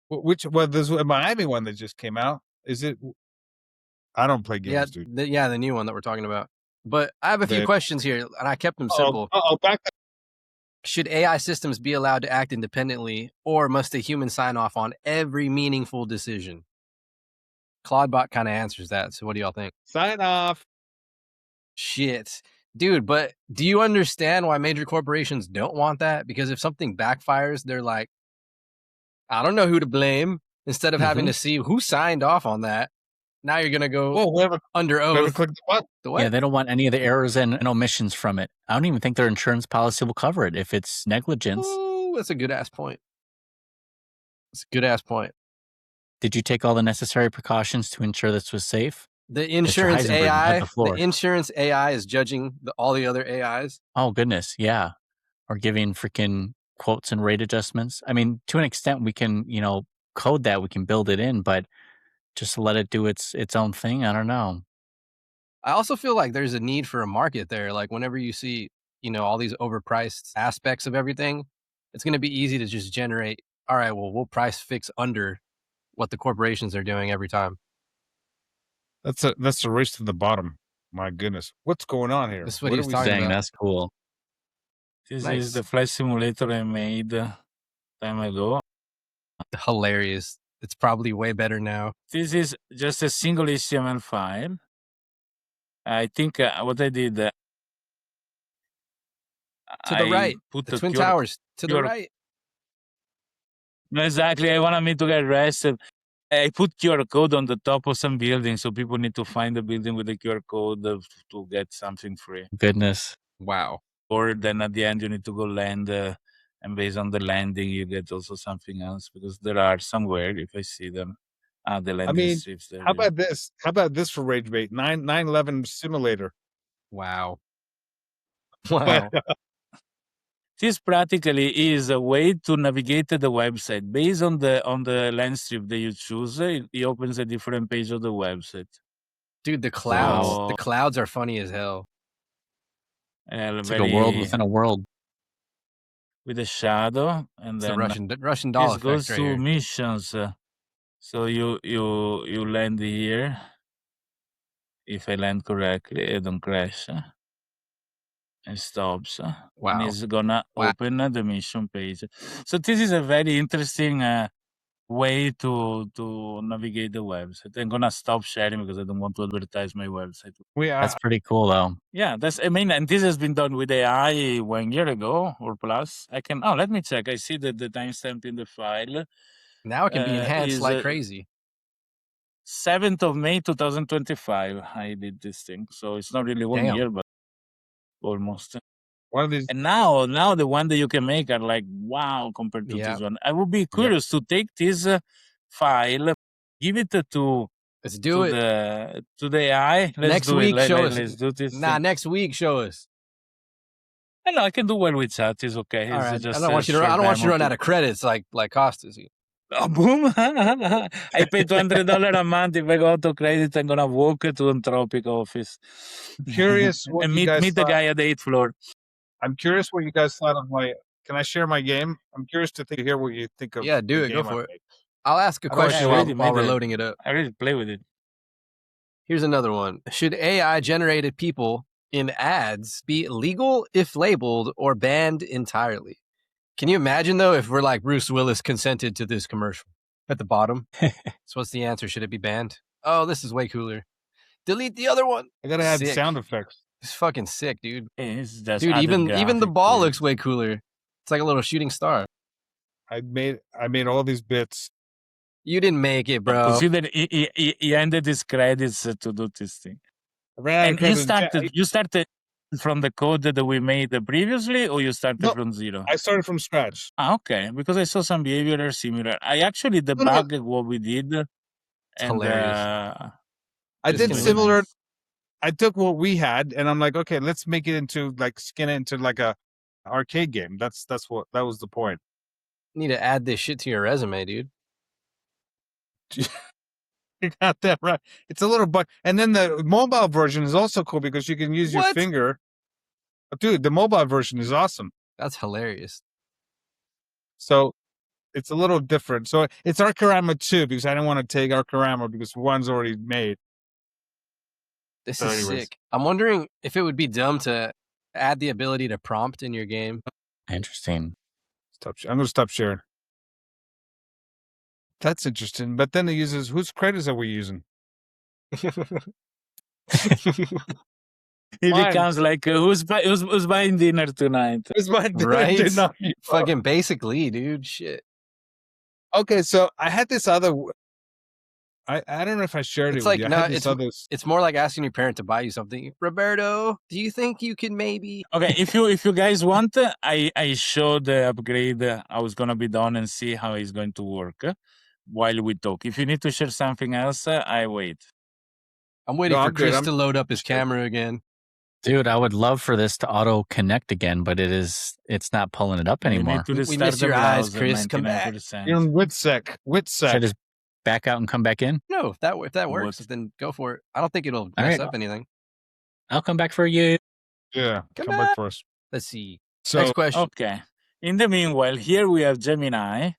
There's a Miami one that just came out. Is it? I don't play games, dude. The new one that we're talking about. But I have a few questions here, and I kept them simple. Should AI systems be allowed to act independently, or must a human sign off on every meaningful decision? Claudebot kind of answers that. So what do y'all think? Sign off. Shit. Dude, but do you understand why major corporations don't want that? Because if something backfires, they're like, I don't know who to blame. Instead of having to see who signed off on that, now you're going to go under Whoever oath. clicked the button. The what? Yeah, they don't want any of the errors and omissions from it. I don't even think their insurance policy will cover it if it's negligence. Ooh, that's a good ass point. That's a good ass point. Did you take all the necessary precautions to ensure this was safe? The insurance Heisenberg, you have AI, the floor. the insurance AI is judging all the other AIs. Oh, goodness. Yeah. Or giving freaking quotes and rate adjustments. I mean, to an extent, we can, code that, we can build it in, but just to let it do its own thing, I don't know. I also feel like there's a need for a market there. Like whenever you see, all these overpriced aspects of everything, it's going to be easy to just generate, all right, well, we'll price fix under what the corporations are doing every time. That's a race to the bottom. My goodness. What's going on here? This is what he was talking Dang, about. that's cool. This Nice. is the flight simulator I made time ago. Hilarious. It's probably way better now. This is just a single HTML file. I think what I did. To the right. Put The Twin Towers. To the right. No, exactly. I wanted me to get arrested. I put QR code on the top of some building, so people need to find the building with the QR code to get something free. Goodness. Wow. Or then at the end, you need to go land, and based on the landing, you get also something else, because there are somewhere, if I see them, the landing strips there. How about this? How about this for Rage Bait? 9/11 simulator. Wow. Wow. This practically is a way to navigate the website based on the land strip that you choose. It opens a different page of the website. Dude, the clouds. So- The clouds are funny as hell. It's like a world within a world. with a shadow, and It's then the Russian doll this effect goes right to here. missions. So you land here. If I land correctly, I don't crash. It stops. Wow. And it's gonna Wow. open the mission page. So this is a very interesting way to navigate the website. I'm gonna stop sharing because I don't want to advertise my website. That's pretty cool, though. Yeah, and this has been done with AI 1 year ago or plus. Let me check. I see that the timestamp in the file. Now it can be enhanced is, like crazy. 7th of May 2025. I did this thing, so it's not really 1 Damn. year, but almost. One of these. And now the one that you can make are like wow compared to Yeah. this one. I would be curious to take this file, give it to Let's do it. to the AI. Let's Next do week, it. show us. Let's do this. Nah, thing. next week, show us. I know I can do well with chat. It's okay. All It's right. just I don't want you to run out of credits like Costas. Oh, boom! I pay $200 a month. If I go to credit, I'm gonna walk to Anthropic office. Curious what and you meet guys the thought. guy at the 8th floor. I'm curious what you guys thought of my. Can I share my game? I'm curious to hear what you think of. Yeah, do the it. Go game I for it. made. I'll ask a How do I question show it? while we're Made it. loading it up. I really play with it. Here's another one. Should AI generated people in ads be illegal if labeled or banned entirely? Can you imagine though if we're like Bruce Willis consented to this commercial at the bottom? So what's the answer? Should it be banned? Oh, this is way cooler. Delete the other one. I gotta add Sick. sound effects. It's fucking sick, dude. It's just Dude, added even the graphic ball to it. looks way cooler. It's like a little shooting star. I made all these bits. You didn't make it, bro. Consider he ended his credits to do this thing. And You started from the code that we made previously, or you started No. from zero? I started from scratch. Okay, because I saw some behavior similar. I actually debugged what we did. It's And hilarious. I Just did kidding. similar. I took what we had, and I'm like, okay, let's make it into skin it into like a arcade game. That was the point. Need to add this shit to your resume, dude. You got that right. It's a little but, and then the mobile version is also cool because you can use your What? finger. Dude, the mobile version is awesome. That's hilarious. So it's a little different. So it's Arkarama 2 because I didn't want to take Arkarama because one's already made. This So is anyways. sick. I'm wondering if it would be dumb to add the ability to prompt in your game. Interesting. I'm going to stop sharing. That's interesting. But then it uses, whose credits are we using? It Fine. becomes like who's buying dinner tonight? Who's my Right? did not you. Fucking basically, dude. Shit. Okay, so I had this other. I don't know if I shared It's it with like, you. I no, had this other. it's more like asking your parent to buy you something. Roberto, do you think you can maybe? Okay, if you guys want, I show the upgrade how it's gonna be done and see how it's going to work while we talk. If you need to share something else, I wait. I'm waiting No, for I'm good. Chris I'm- to load up his camera again. Dude, I would love for this to auto connect again, but it's not pulling it up You anymore. need to We restart miss the your eyes, browser, Chris. Come back. 99%. You're in WITSEC. Should I WITSEC. just back out and come back in? No, if that works, What? then go for it. I don't think it'll All mess right. up anything. I'll come back for you. Yeah, Come come back back. for us. Let's see. So Next question. Okay. In the meanwhile, here we have Gemini.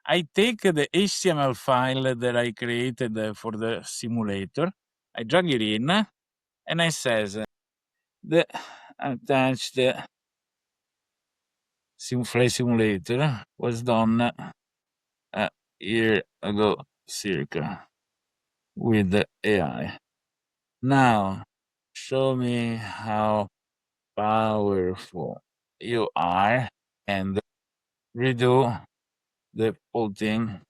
I take the HTML file that I created for the simulator. I drag it in, and I says the attached flight simulator was done a year ago, circa, with the AI. Now, show me how powerful you are, and redo the whole thing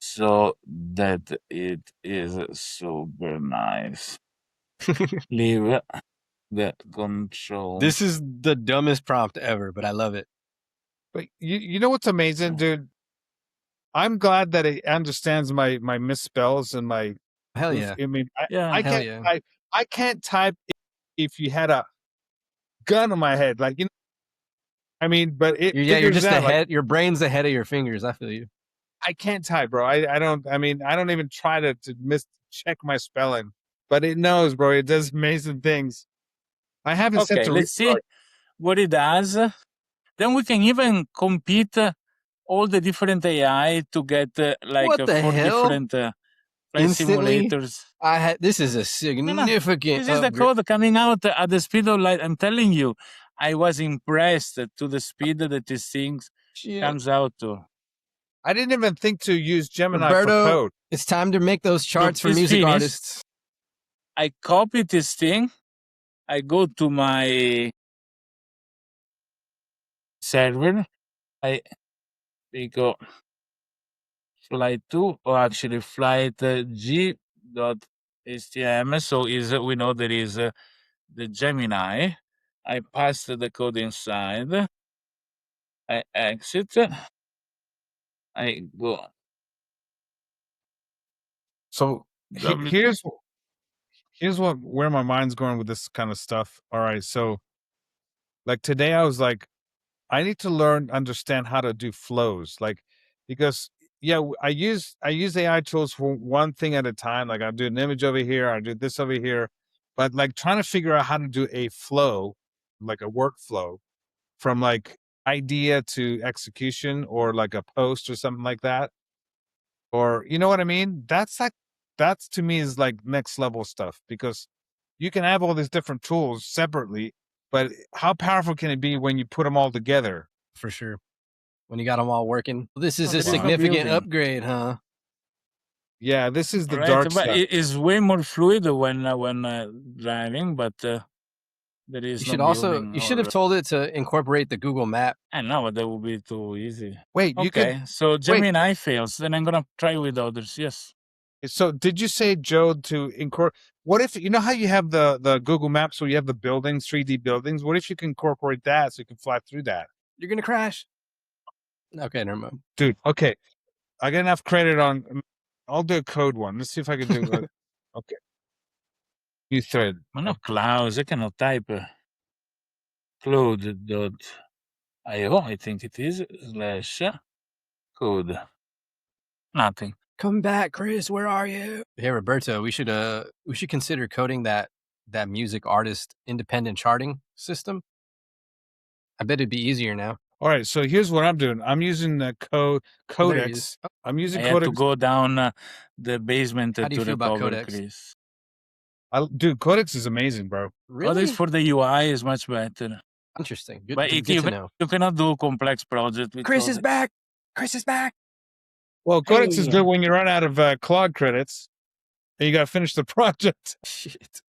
so that it is super nice. Leave the control. This is the dumbest prompt ever, but I love it. but you know what's amazing, dude? I'm glad that it understands my misspells and my. Hell yeah. I mean, Yeah, I hell can't. yeah. I can't type if you had a gun on my head, like you know. I mean, but it You're figures just out, like, ahead. Your brain's ahead of your fingers. I feel you. I can't type, bro. I don't. I mean, I don't even try to check my spelling, but it knows, bro. It does amazing things. I haven't set okay, to let's see restart. what it does. Then we can even compete all the different AI to get like What the 4 hell? different flight Instantly? simulators. This is a No, significant this is the upgrade. code coming out at the speed of light. I'm telling you, I was impressed to the speed that these things Shit. comes out to. I didn't even think to use Gemini Roberto, for code. it's time to make those charts for it's music finished. artists. I copy this thing. I go to my server. I go flight 2, or actually flight g.htm. So we know there is the Gemini. I pass the code inside. I exit. I go. So W- here's where my mind's going with this kind of stuff. All right, so like today I was like, I need to understand how to do flows, like because yeah, I use AI tools for one thing at a time. Like I do an image over here, I do this over here, but like trying to figure out how to do a flow, like a workflow, from like idea to execution, or like a post or something like that, or you know what I mean? That's to me is like next level stuff, because you can have all these different tools separately, but how powerful can it be when you put them all together? For sure. When you got them all working. This is a Wow. significant Building. upgrade, huh? Yeah, this is the Right, dark but stuff. it is way more fluid when driving, but there is You no should building. you should have told it to incorporate the Google map. I know, but that would be too easy. Wait, you could. Okay, so Gemini fails, then I'm gonna try with others. Yes. So did you say, Joe, to incorporate? What if, you know how you have the Google Maps where you have the buildings, 3D buildings? What if you can incorporate that so you can fly through that? You're gonna crash. Okay, never mind. Dude, okay. I got enough credit on. I'll do a code one. Let's see if I can do it. Okay. New thread. Ma no, Klaus, I cannot type cloud.io, I think it is, /code. Nothing. Come back, Chris. Where are you? Hey, Roberto, we should consider coding that music artist independent charting system. I bet it'd be easier now. All right, so here's what I'm doing. I'm using the Codex. I'm using I had to Codex. go down the basement How do you to feel about recover, Codex? Chris. Dude, Codex is amazing, bro. Really? Codex for the UI is much better. Interesting. Good, But good you to know. cannot do complex projects with Chris is Codex. back. Chris is back. Well, Codex is Hey. good when you run out of Claude credits. and you got to finish the project. Shit.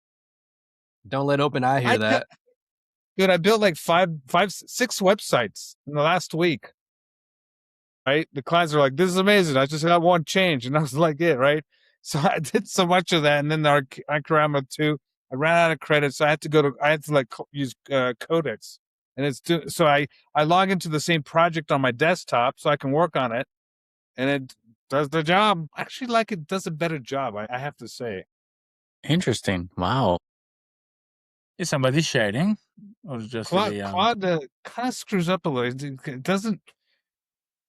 Don't let OpenAI hear that. Dude, I built like 6 websites in the last week. Right? The clients are like, "This is amazing. I just got one change," and I was like, "It right." So I did so much of that, and then the Fourturama 2, I ran out of credit, so I had to like use Codex, and so I log into the same project on my desktop so I can work on it, and it does the job. I actually like it. Does a better job, I have to say. Interesting. Wow. Is somebody sharing, or just Claude kind of screws up a little. It doesn't.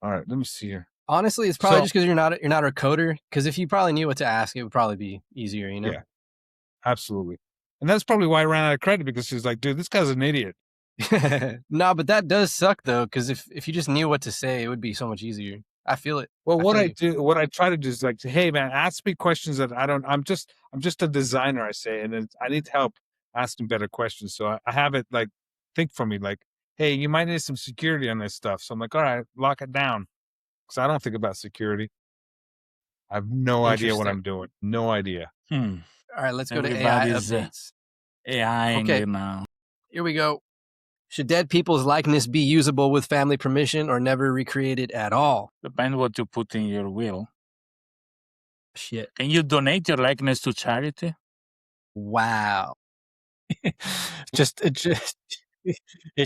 All right, let me see here. Honestly, it's probably just because you're not a coder. Because if you probably knew what to ask, it would probably be easier, you know? Yeah, absolutely. And that's probably why I ran out of credit, because she's like, "Dude, this guy's an idiot." No, but that does suck though, because if you just knew what to say, it would be so much easier. I feel it. Well, what I try to do is like, "Hey, man, ask me questions that I don't. I'm just a designer," I say, and I need help asking better questions. So I have it like think for me, like, "Hey, you might need some security on this stuff." So I'm like, "All right, lock it down," because I don't think about security. I have no idea what I'm doing. No idea. All right, let's go to AI updates. AI Okay, now. Here we go. Should dead people's likeness be usable with family permission or never recreated at all? Depends what you put in your will. Shit. Can you donate your likeness to charity? Wow. It's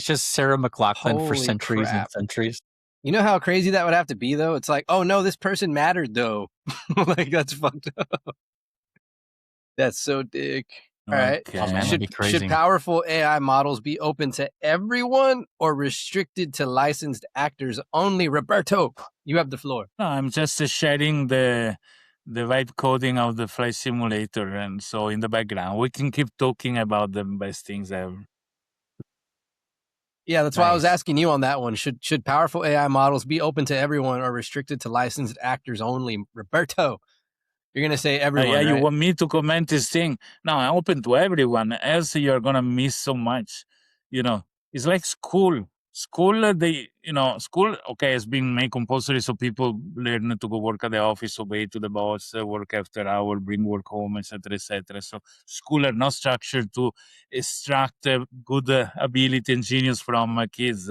just Sarah McLachlan for Holy centuries crap. and centuries. You know how crazy that would have to be, though? It's like, oh no, this person mattered, though. Like, that's fucked up. That's so dick. All right. Oh, man, that'd be crazy. Should powerful AI models be open to everyone or restricted to licensed actors only? Roberto, you have the floor. No, I'm just sharing the vibe coding of the flight simulator, and so in the background we can keep talking about the best things ever. Yeah, that's why I was asking you on that one. Should powerful AI models be open to everyone or restricted to licensed actors only? Roberto, you're going to say everyone, yeah, right? You want me to comment this thing? No, I'm open to everyone, else you're going to miss so much. You know, it's like school. School, okay, has been made compulsory so people learn to go work at the office, obey to the boss, work after hour, bring work home, etc., etc. So school are not structured to extract good ability and genius from kids.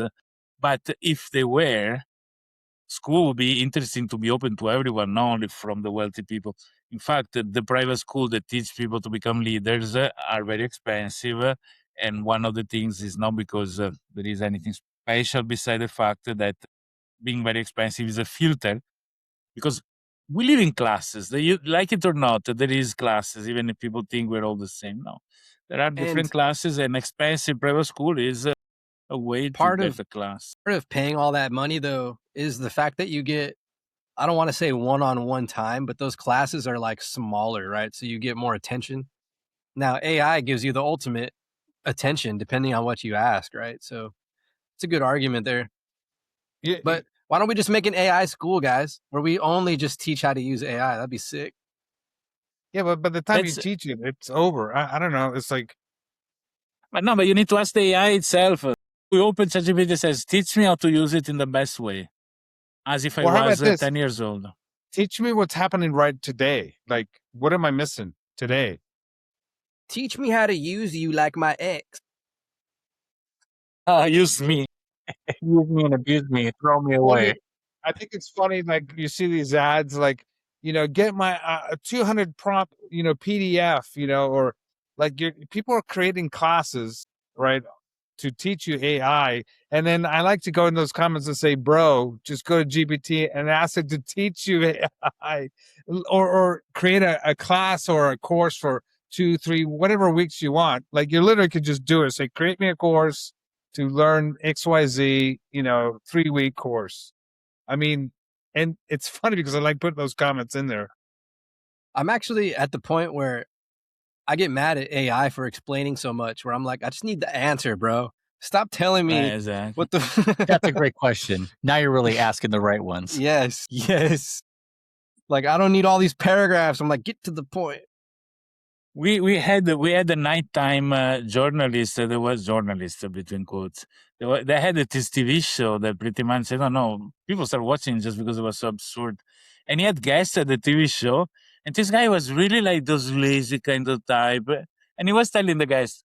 But if they were, school would be interesting to be open to everyone, not only from the wealthy people. In fact, the private school that teach people to become leaders are very expensive. And one of the things is not because there is anything special beside the fact that being very expensive is a filter, because we live in classes. You like it or not, there is classes, even if people think we're all the same. No, there are different classes, and expensive private school is a way to get the class. Part of paying all that money, though, is the fact that you get, I don't want to say one-on-one time, but those classes are like smaller, right? So you get more attention. Now, AI gives you the ultimate attention depending on what you ask, right? So it's a good argument there. Yeah, but why don't we just make an AI school, guys, where we only just teach how to use AI? That'd be sick. Yeah, but by the time you teach it, it's over. I don't know. It's like, but you need to ask the AI itself. We open ChatGPT and says, teach me how to use it in the best way. As if I was 10 years old. Teach me what's happening right today. Like, what am I missing today? Teach me how to use you like my ex. Use me. Use me and abuse me. Throw me away. I think it's funny, like, you see these ads, like, get my 200 prompt, PDF, or like people are creating classes, right, to teach you AI. And then I like to go in those comments and say, bro, just go to GPT and ask it to teach you AI, or create a class or a course for 2, 3, whatever weeks you want. Like, you literally could just do it. Say, create me a course to learn XYZ, 3-week course. I mean, and it's funny because I like putting those comments in there. I'm actually at the point where I get mad at AI for explaining so much, where I'm like, I just need the answer, bro. Stop telling me what the... That's a great question. Now you're really asking the right ones. Yes. Like, I don't need all these paragraphs. I'm like, get to the point. We had a nighttime journalist. There was journalist between quotes. They had this TV show that pretty much, I don't know, people started watching just because it was so absurd. And he had guests at the TV show, And this guy was really like those lazy kind of type. And he was telling the guys,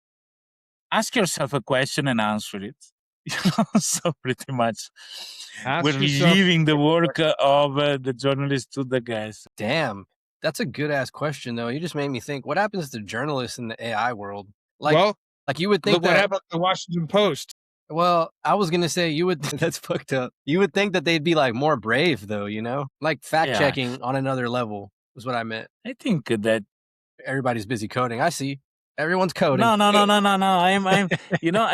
ask yourself a question and answer it. So pretty much we're leaving the work of the journalist to the guys. Damn, that's a good ass question though. You just made me think, what happens to journalists in the AI world? Like you would think look what happened to the Washington Post. Well, I was gonna say you would. That's fucked up. You would think that they'd be like more brave though, like fact checking on another level is what I meant. I think that everybody's busy coding. I see. Everyone's coding. No. I'm. I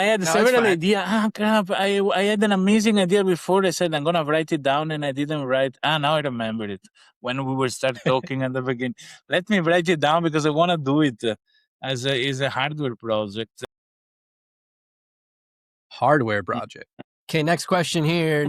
had several ideas. Ah, crap! I had an amazing idea before. I said I'm gonna write it down, and I didn't write. Now I remember it when we were start talking at the beginning. Let me write it down because I want to do it as a hardware project. Hardware project. Okay, next question here.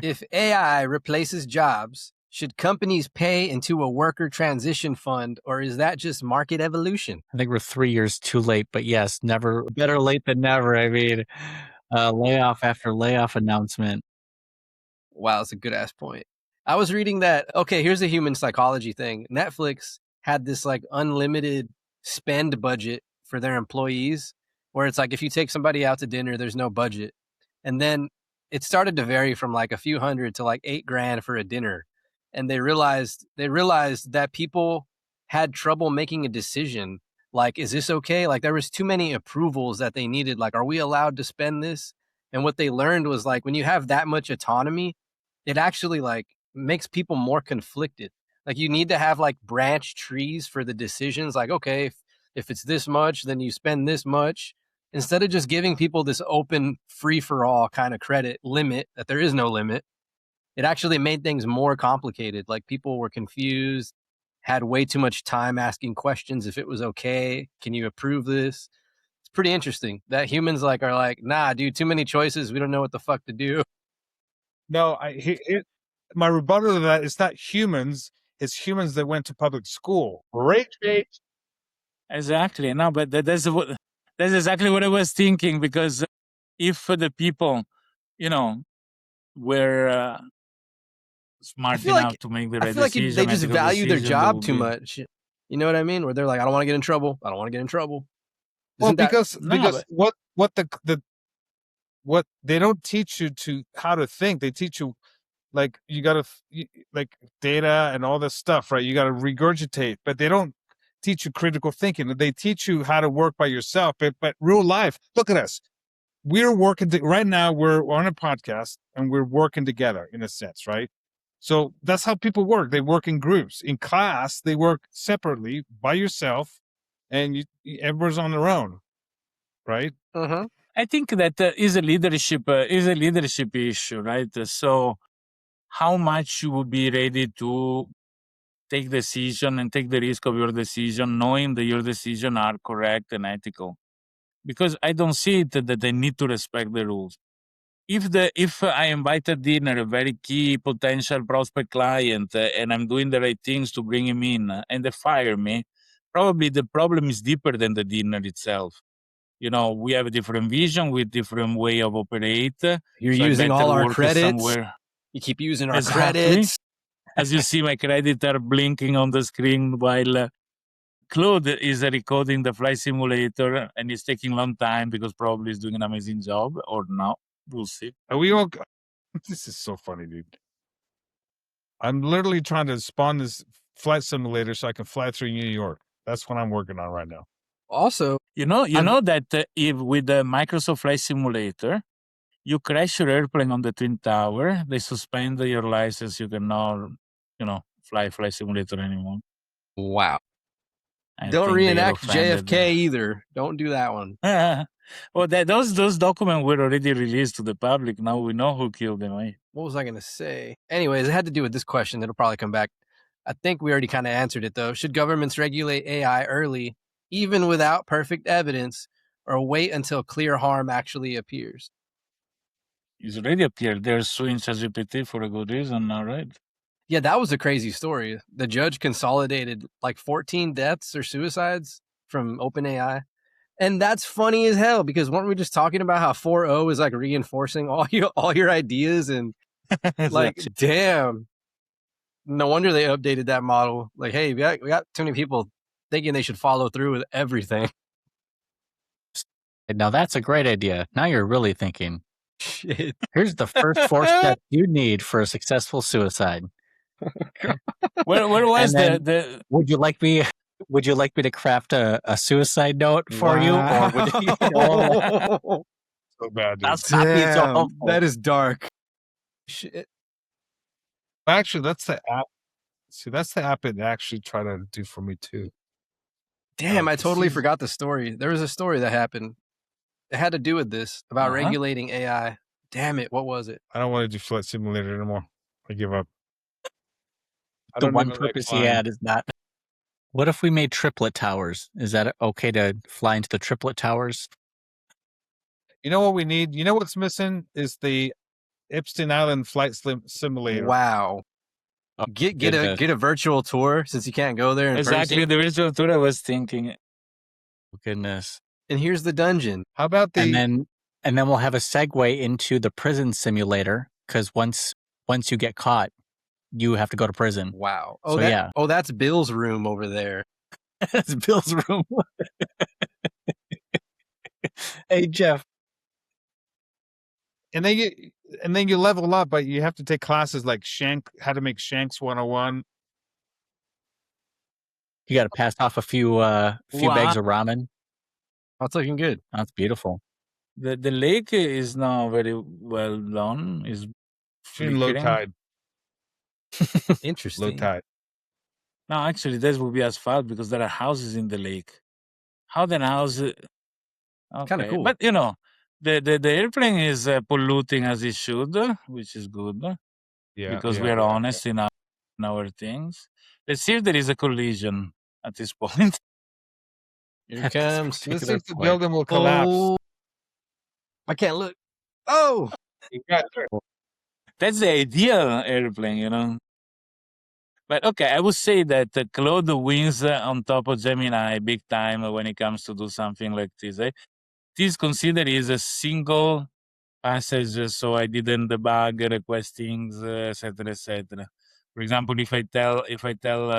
If AI replaces jobs, should companies pay into a worker transition fund, or is that just market evolution? I think we're 3 years too late, but yes, never better late than never. I mean, layoff after layoff announcement. Wow, that's a good ass point. I was reading that, okay, here's a human psychology thing. Netflix had this like unlimited spend budget for their employees, where it's like if you take somebody out to dinner, there's no budget. And then it started to vary from like a few hundred to like $8,000 for a dinner. And they realized that people had trouble making a decision. Like, is this okay? Like there was too many approvals that they needed. Like, are we allowed to spend this? And what they learned was like, when you have that much autonomy, it actually like makes people more conflicted. Like you need to have like branch trees for the decisions. Like, okay, if it's this much, then you spend this much. Instead of just giving people this open free-for-all kind of credit limit that there is no limit, it actually made things more complicated. Like people were confused, had way too much time asking questions if it was okay. Can you approve this? It's pretty interesting that humans are like, nah, dude, too many choices. We don't know what the fuck to do. No, my rebuttal to that is not humans. It's humans that went to public school. Exactly. No, but that's exactly what I was thinking, because if the people, were smart enough to make the right decision, I feel like they just value their job too much. You know what I mean? Where they're like, I don't want to get in trouble. Well, because what they don't teach you to how to think. They teach you like you got to like data and all this stuff, right? You got to regurgitate, but they don't teach you critical thinking. They teach you how to work by yourself. But real life, look at us. We're working right now. We're on a podcast and we're working together in a sense, right? So that's how people work. They work in groups. In class, they work separately by yourself, and everyone's on their own, right? Uh-huh. I think that is a leadership issue, right? So how much you will be ready to take decision and take the risk of your decision, knowing that your decision are correct and ethical. Because I don't see it that they need to respect the rules. If I invited dinner a very key potential prospect client and I'm doing the right things to bring him in and they fire me, probably the problem is deeper than the dinner itself. We have a different vision with different way of operate. You're using all our credits. You keep using our credits. As you see, my credits are blinking on the screen while Claude is recording the flight simulator, and it's taking a long time because probably he's doing an amazing job, or not. We'll see. Are we all? This is so funny, dude. I'm literally trying to spawn this flight simulator so I can fly through New York. That's what I'm working on right now. Also, you know that if with the Microsoft Flight Simulator, you crash your airplane on the Twin Tower, they suspend your license. You cannot, fly Flight Simulator anymore. Wow. Don't reenact JFK either. Don't do that one. Well, those documents were already released to the public. Now we know who killed them. Right? What was I going to say? Anyways, it had to do with this question. It'll probably come back. I think we already kind of answered it, though. Should governments regulate AI early, even without perfect evidence, or wait until clear harm actually appears? It's already appeared. They're suing ChatGPT for a good reason now, right? Yeah, that was a crazy story. The judge consolidated like 14 deaths or suicides from OpenAI. And that's funny as hell, because weren't we just talking about how 4.0 is like reinforcing all your ideas and like, damn. No wonder they updated that model. Like, hey, we got too many people thinking they should follow through with everything. Now that's a great idea. Now you're really thinking. Shit. Here's the first 4 steps you need for a successful suicide. Where was And then- the Would you like me to craft a suicide note for you, or would you? So bad, dude. That's not being so Damn, hopeful. that is dark. Shit. Actually, that's the app. See, that's the app it actually tried to do for me too. Damn, I totally see- forgot the story. There was a story that happened. It had to do with this about Uh-huh. regulating AI. Damn it, what was it? I don't want to do Flight Simulator anymore. I give up. I The don't one even like purpose he flying. had is not. What if we made triplet towers? Is that okay to fly into the triplet towers? You know what we need? You know what's missing is the Epstein Island Flight Simulator. Wow. Oh, Get goodness. a virtual tour since you can't go there in exactly person. the virtual tour I was thinking? Oh, goodness. And here's the dungeon. How about the? And then we'll have a segue into the prison simulator, because once you get caught, you have to go to prison. Wow. So, yeah. Oh, that's Bill's room over there. That's Bill's room. Hey, Jeff. and then you level up, but you have to take classes like how to make Shanks 101. You got to pass off a few bags of ramen. That's looking good. That's beautiful. The lake is now very well done. Is In low tide. Interesting. Low tide. No, actually, this will be asphalt because there are houses in the lake. How then house? Kinda cool. But you know, the airplane is polluting as it should, which is good Yeah. because yeah, we are yeah, honest in our things. Let's see if there is a collision at this point. Here At it this comes. yeah. Let's see particular if the point. building will collapse. Oh, I can't look. Oh, You got there. That's the ideal airplane, you know. But okay, I would say that Claude wins on top of Gemini big time when it comes to do something like this. This considered is a single passage, so I didn't debug request things, etc., etc. For example, if I tell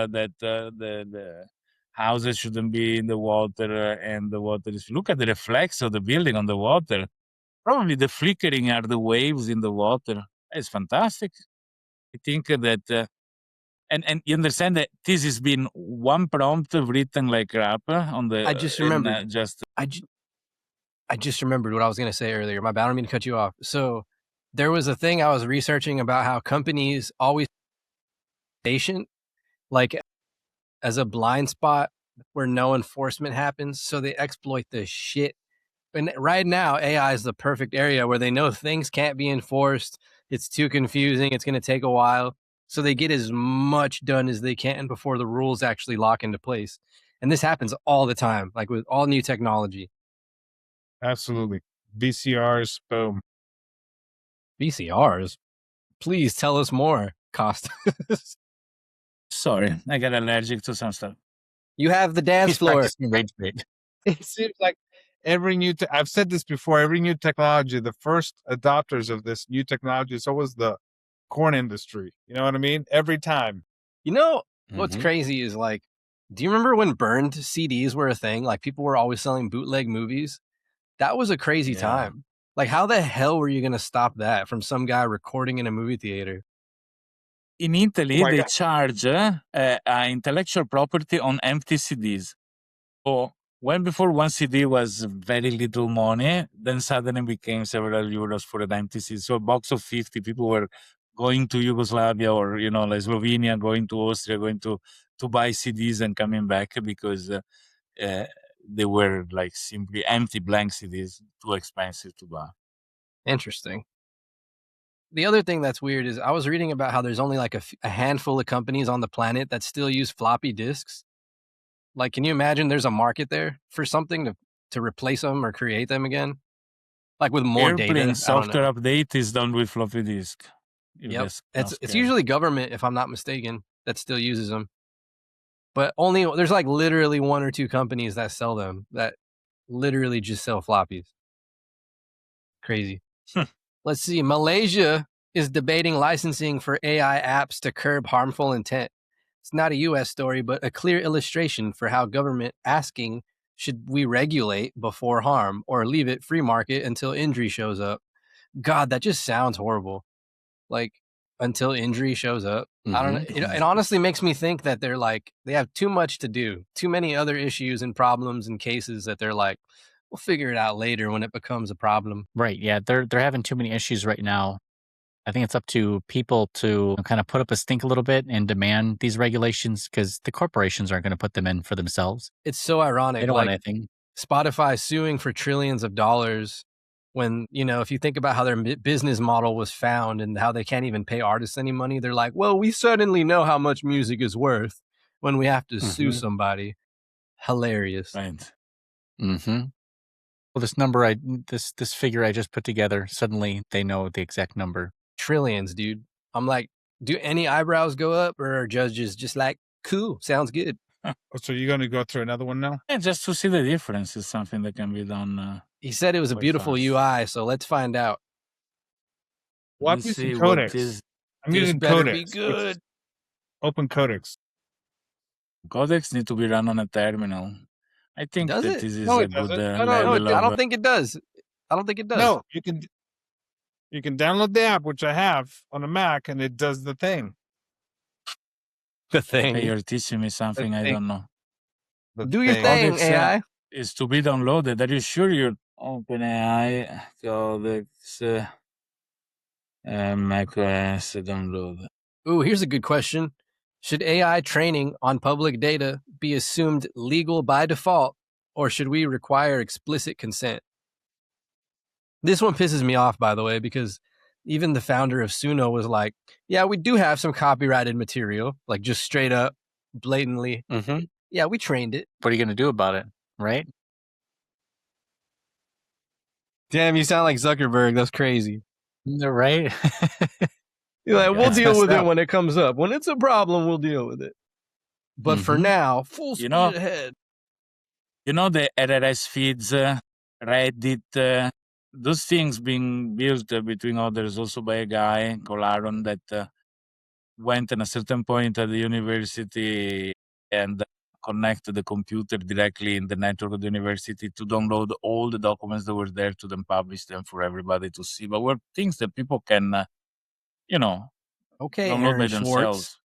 that the houses shouldn't be in the water and the water is, look at the reflex of the building on the water. Probably the flickering are the waves in the water. It's fantastic. I think that. And you understand that this has been one prompt written like crap on the. I just and, remembered. just I just remembered what I was going to say earlier. My bad. I don't mean to cut you off. So there was a thing I was researching about how companies always patient, like as a blind spot where no enforcement happens. So they exploit the shit. And right now, AI is the perfect area where they know things can't be enforced. It's too confusing. It's going to take a while. So they get as much done as they can before the rules actually lock into place. And this happens all the time, like with all new technology. Absolutely. VCRs, boom. VCRs? Please tell us more, Costas. sorry, I got allergic to some stuff. You have the dance He's floor. practicing rage bait. It seems like every new, I've said this before, every new technology, the first adopters of this new technology is always the corn industry. You know what I mean? Every time. You know, what's Mhm. crazy is like, do you remember when burned CDs were a thing? Like people were always selling bootleg movies. That was a crazy Yeah. time. Like how the hell were you going to stop that from some guy recording in a movie theater? In Italy, Oh my they God. charge intellectual property on empty CDs. So when before one CD was very little money, then suddenly became several euros for an empty CD. So a box of 50 people were going to Yugoslavia or like Slovenia, going to Austria, going to buy CDs and coming back because they were like simply empty blank CDs, too expensive to buy. Interesting. The other thing that's weird is I was reading about how there's only like a handful of companies on the planet that still use floppy disks. Like, can you imagine there's a market there for something to replace them or create them again? Like with more Airplane data. I don't software know. update is done with floppy disk. if Yep. that's It's scary. usually government, if I'm not mistaken, that still uses them. But there's like literally one or two companies that sell them that literally just sell floppies. Crazy. Let's see. Malaysia is debating licensing for AI apps to curb harmful intent. It's not a US story, but a clear illustration for how government asking, should we regulate before harm or leave it free market until injury shows up? God, that just sounds horrible. Like, until injury shows up. I don't know. It honestly makes me think that they're like, they have too much to do, too many other issues and problems and cases that they're like, we'll figure it out later when it becomes a problem. Right. Yeah. They're having too many issues right now. I think it's up to people to kind of put up a stink a little bit and demand these regulations because the corporations aren't going to put them in for themselves. It's so ironic. They don't want anything. Spotify suing for trillions of dollars when, if you think about how their business model was found and how they can't even pay artists any money, they're like, well, we suddenly know how much music is worth when we have to sue somebody. Hilarious. Right. Well, this figure I just put together, suddenly they know the exact number. Trillions, dude. I'm like, do any eyebrows go up or are judges just like, cool, sounds good? So you're going to go through another one now? Yeah, just to see the difference is something that can be done. He said it was a beautiful fast. UI, so let's find out. Well, I'm using Codex. I'm using Codex. Be good. Open Codex. Codex need to be run on a terminal. I think Does that it? this is No, a it good doesn't. level I of. don't think it does. I don't think it does. No, you can download the app, which I have on a Mac, and it does the thing. The Hey, thing. you're teaching me something I don't know. Do your thing, Codex, AI. Is to be downloaded. Are you sure you're OpenAI Codex macOS download? Ooh, here's a good question. Should AI training on public data be assumed legal by default, or should we require explicit consent? This one pisses me off, by the way, because even the founder of Suno was like, yeah, we do have some copyrighted material, like just straight up, blatantly. Yeah, we trained it. What are you going to do about it? Right? Damn, you sound like Zuckerberg. That's crazy. Right? You're like, we'll That's deal with messed it up. when it comes up. When it's a problem, we'll deal with it. But for now, full speed ahead. The RRS feeds, Reddit, those things being built between others also by a guy called Aaron that went at a certain point at the university and connected the computer directly in the network of the university to download all the documents that were there to then publish them for everybody to see. But were things that people can, Okay, download Aaron by Schwartz. themselves.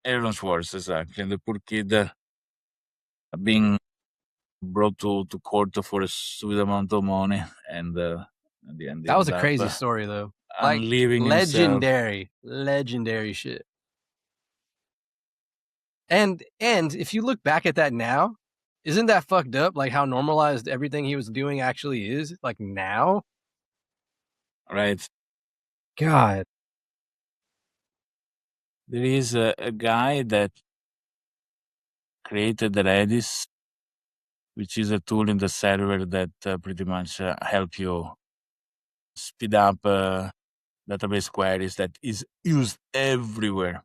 Aaron Schwartz, exactly. And the poor kid being brought to court for a stupid amount of money, and at the end, That was a crazy story, though. Like, leaving legendary shit. And if you look back at that now, isn't that fucked up? Like how normalized everything he was doing actually is, like now. Right. God. There is a guy that created Redis, which is a tool in the server that pretty much help you speed up database queries that is used everywhere.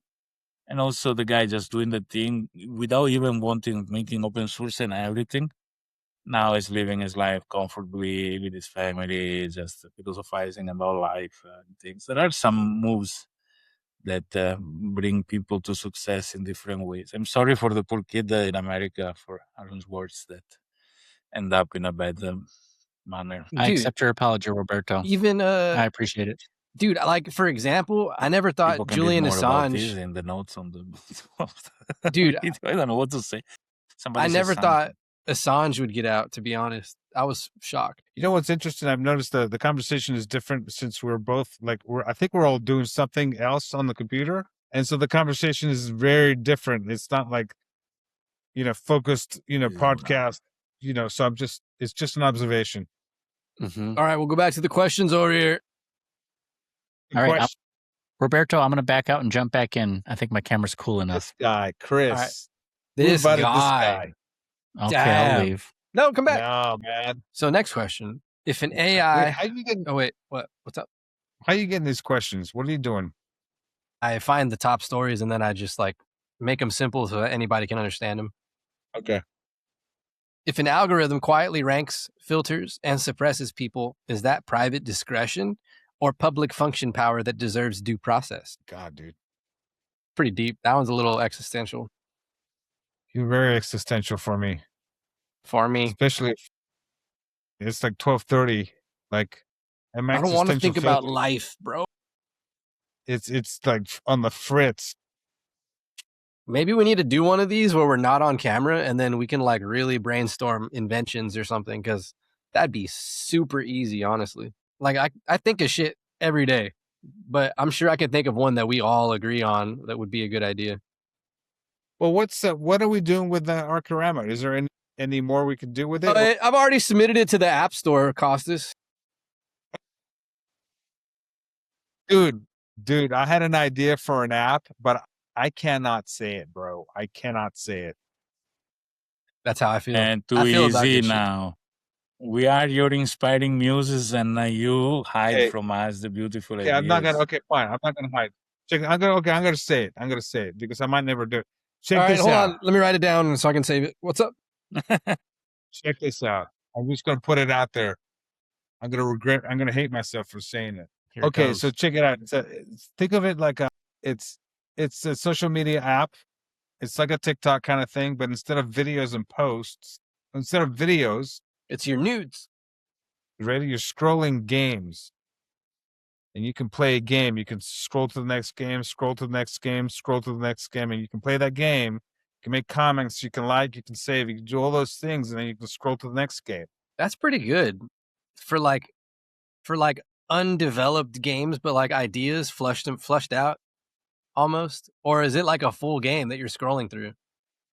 And also the guy just doing the thing without even making open source and everything. Now he's living his life comfortably with his family, just philosophizing about life and things. There are some moves that bring people to success in different ways. I'm sorry for the poor kid in America, for Aaron's words that end up in a bad manner. I accept your apology, Roberto. Even I appreciate it. Dude, like, for example, I never thought Julian Assange. In the notes on the dude, I don't know what to say. I never thought Assange would get out, to be honest. I was shocked. You know what's interesting? I've noticed the conversation is different since we're both like I think we're all doing something else on the computer, and so the conversation is very different. It's not like focused podcast. So it's just an observation. All right, we'll go back to the questions over here. All right, Roberto, I'm going to back out and jump back in. I think my camera's cool enough. This guy, Chris. Right. This guy. Okay, Damn. I'll leave. No, come back. No, man. So next question. If an AI... Wait, how you getting... Oh, wait. What? What's up? How are you getting these questions? What are you doing? I find the top stories and then I just make them simple so that anybody can understand them. Okay. If an algorithm quietly ranks, filters, and suppresses people, is that private discretion? or public function power that deserves due process. God, dude. Pretty deep. That one's a little existential. You're very existential for me. For me. Especially if it's like 12:30. Like, I'm I don't want to existential think about failure. life, bro. It's like on the fritz. Maybe we need to do one of these where we're not on camera and then we can like really brainstorm inventions or something, because that'd be super easy, honestly. Like I think of shit every day, but I'm sure I could think of one that we all agree on that would be a good idea. Well, what are we doing with the Fourturama? Is there any more we can do with it? I've already submitted it to the App Store, Costas. Dude, I had an idea for an app, but I cannot say it, bro. I cannot say it. That's how I feel. And too I feel about easy this shit. now. We are your inspiring muses, and you hide Hey. from us the beautiful ideas. Yeah, I'm not gonna. Okay, fine. I'm not gonna hide. Check. I'm gonna say it. I'm gonna say it because I might never do it. Check All right, this hold out. on. Let me write it down so I can save it. What's up? Check this out. I'm just gonna put it out there. I'm gonna hate myself for saying it. Here it Okay, goes. so check it out. Think of it like it's a social media app. It's like a TikTok kind of thing, but instead of videos and posts, instead of videos, It's your nudes. ready, you're scrolling games. And you can play a game. You can scroll to the next game, scroll to the next game, scroll to the next game, and you can play that game. You can make comments, you can like, you can save, you can do all those things, and then you can scroll to the next game. That's pretty good for like undeveloped games, but like ideas flushed out almost. Or is it like a full game that you're scrolling through?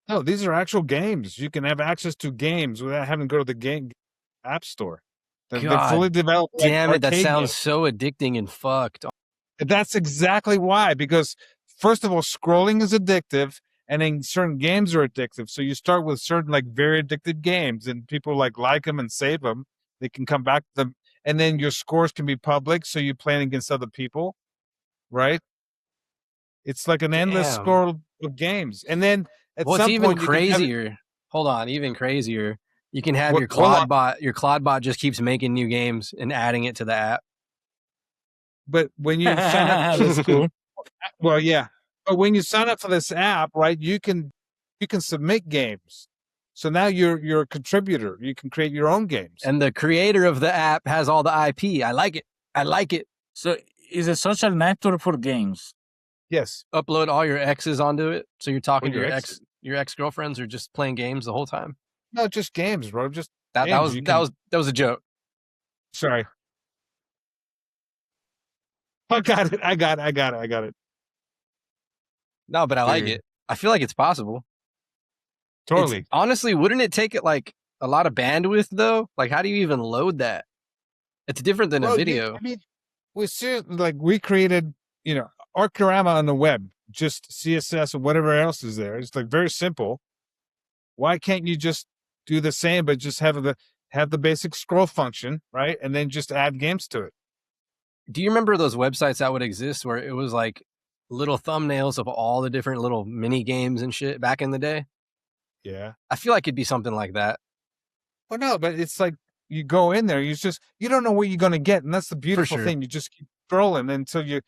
No, these are actual games. You can have access to games without having to go to the game app store. They're God fully developed. Like Damn it, that arcade sounds games. so addicting and fucked. That's exactly why. Because first of all, scrolling is addictive, and then certain games are addictive. So you start with certain like very addictive games, and people like them and save them. They can come back to them, and then your scores can be public, so you're playing against other people, right? It's like an endless Damn. scroll of games, and then at What's some even point you can have it- crazier? Hold on, even crazier. You can have What- your hold on. Claude bot. Your Claude bot just keeps making new games and adding it to the app. But when you sign up for That's this, cool. well, yeah. But when you sign up for this app, right, you can submit games. So now you're a contributor. You can create your own games. And the creator of the app has all the IP. I like it. I like it. So it's a social network for games. Yes. Upload all your exes onto it. So you're talking to your your ex-girlfriends, or just playing games the whole time. No, just games, bro. Just That games. You can- was a joke. Sorry. I got it. No, but I like Dude. it. I feel like it's possible. Totally. Honestly, wouldn't it take it like a lot of bandwidth though? Like, how do you even load that? It's different than a Well, video. I mean, we created, Fourturama on the web, just CSS and whatever else is there. It's like very simple. Why can't you just do the same, but just have the basic scroll function, right? And then just add games to it. Do you remember those websites that would exist where it was like little thumbnails of all the different little mini games and shit back in the day? Yeah. I feel like it'd be something like that. Well, no, but it's like you go in there, you don't know what you're going to get. And that's the beautiful sure. thing. You just keep scrolling until you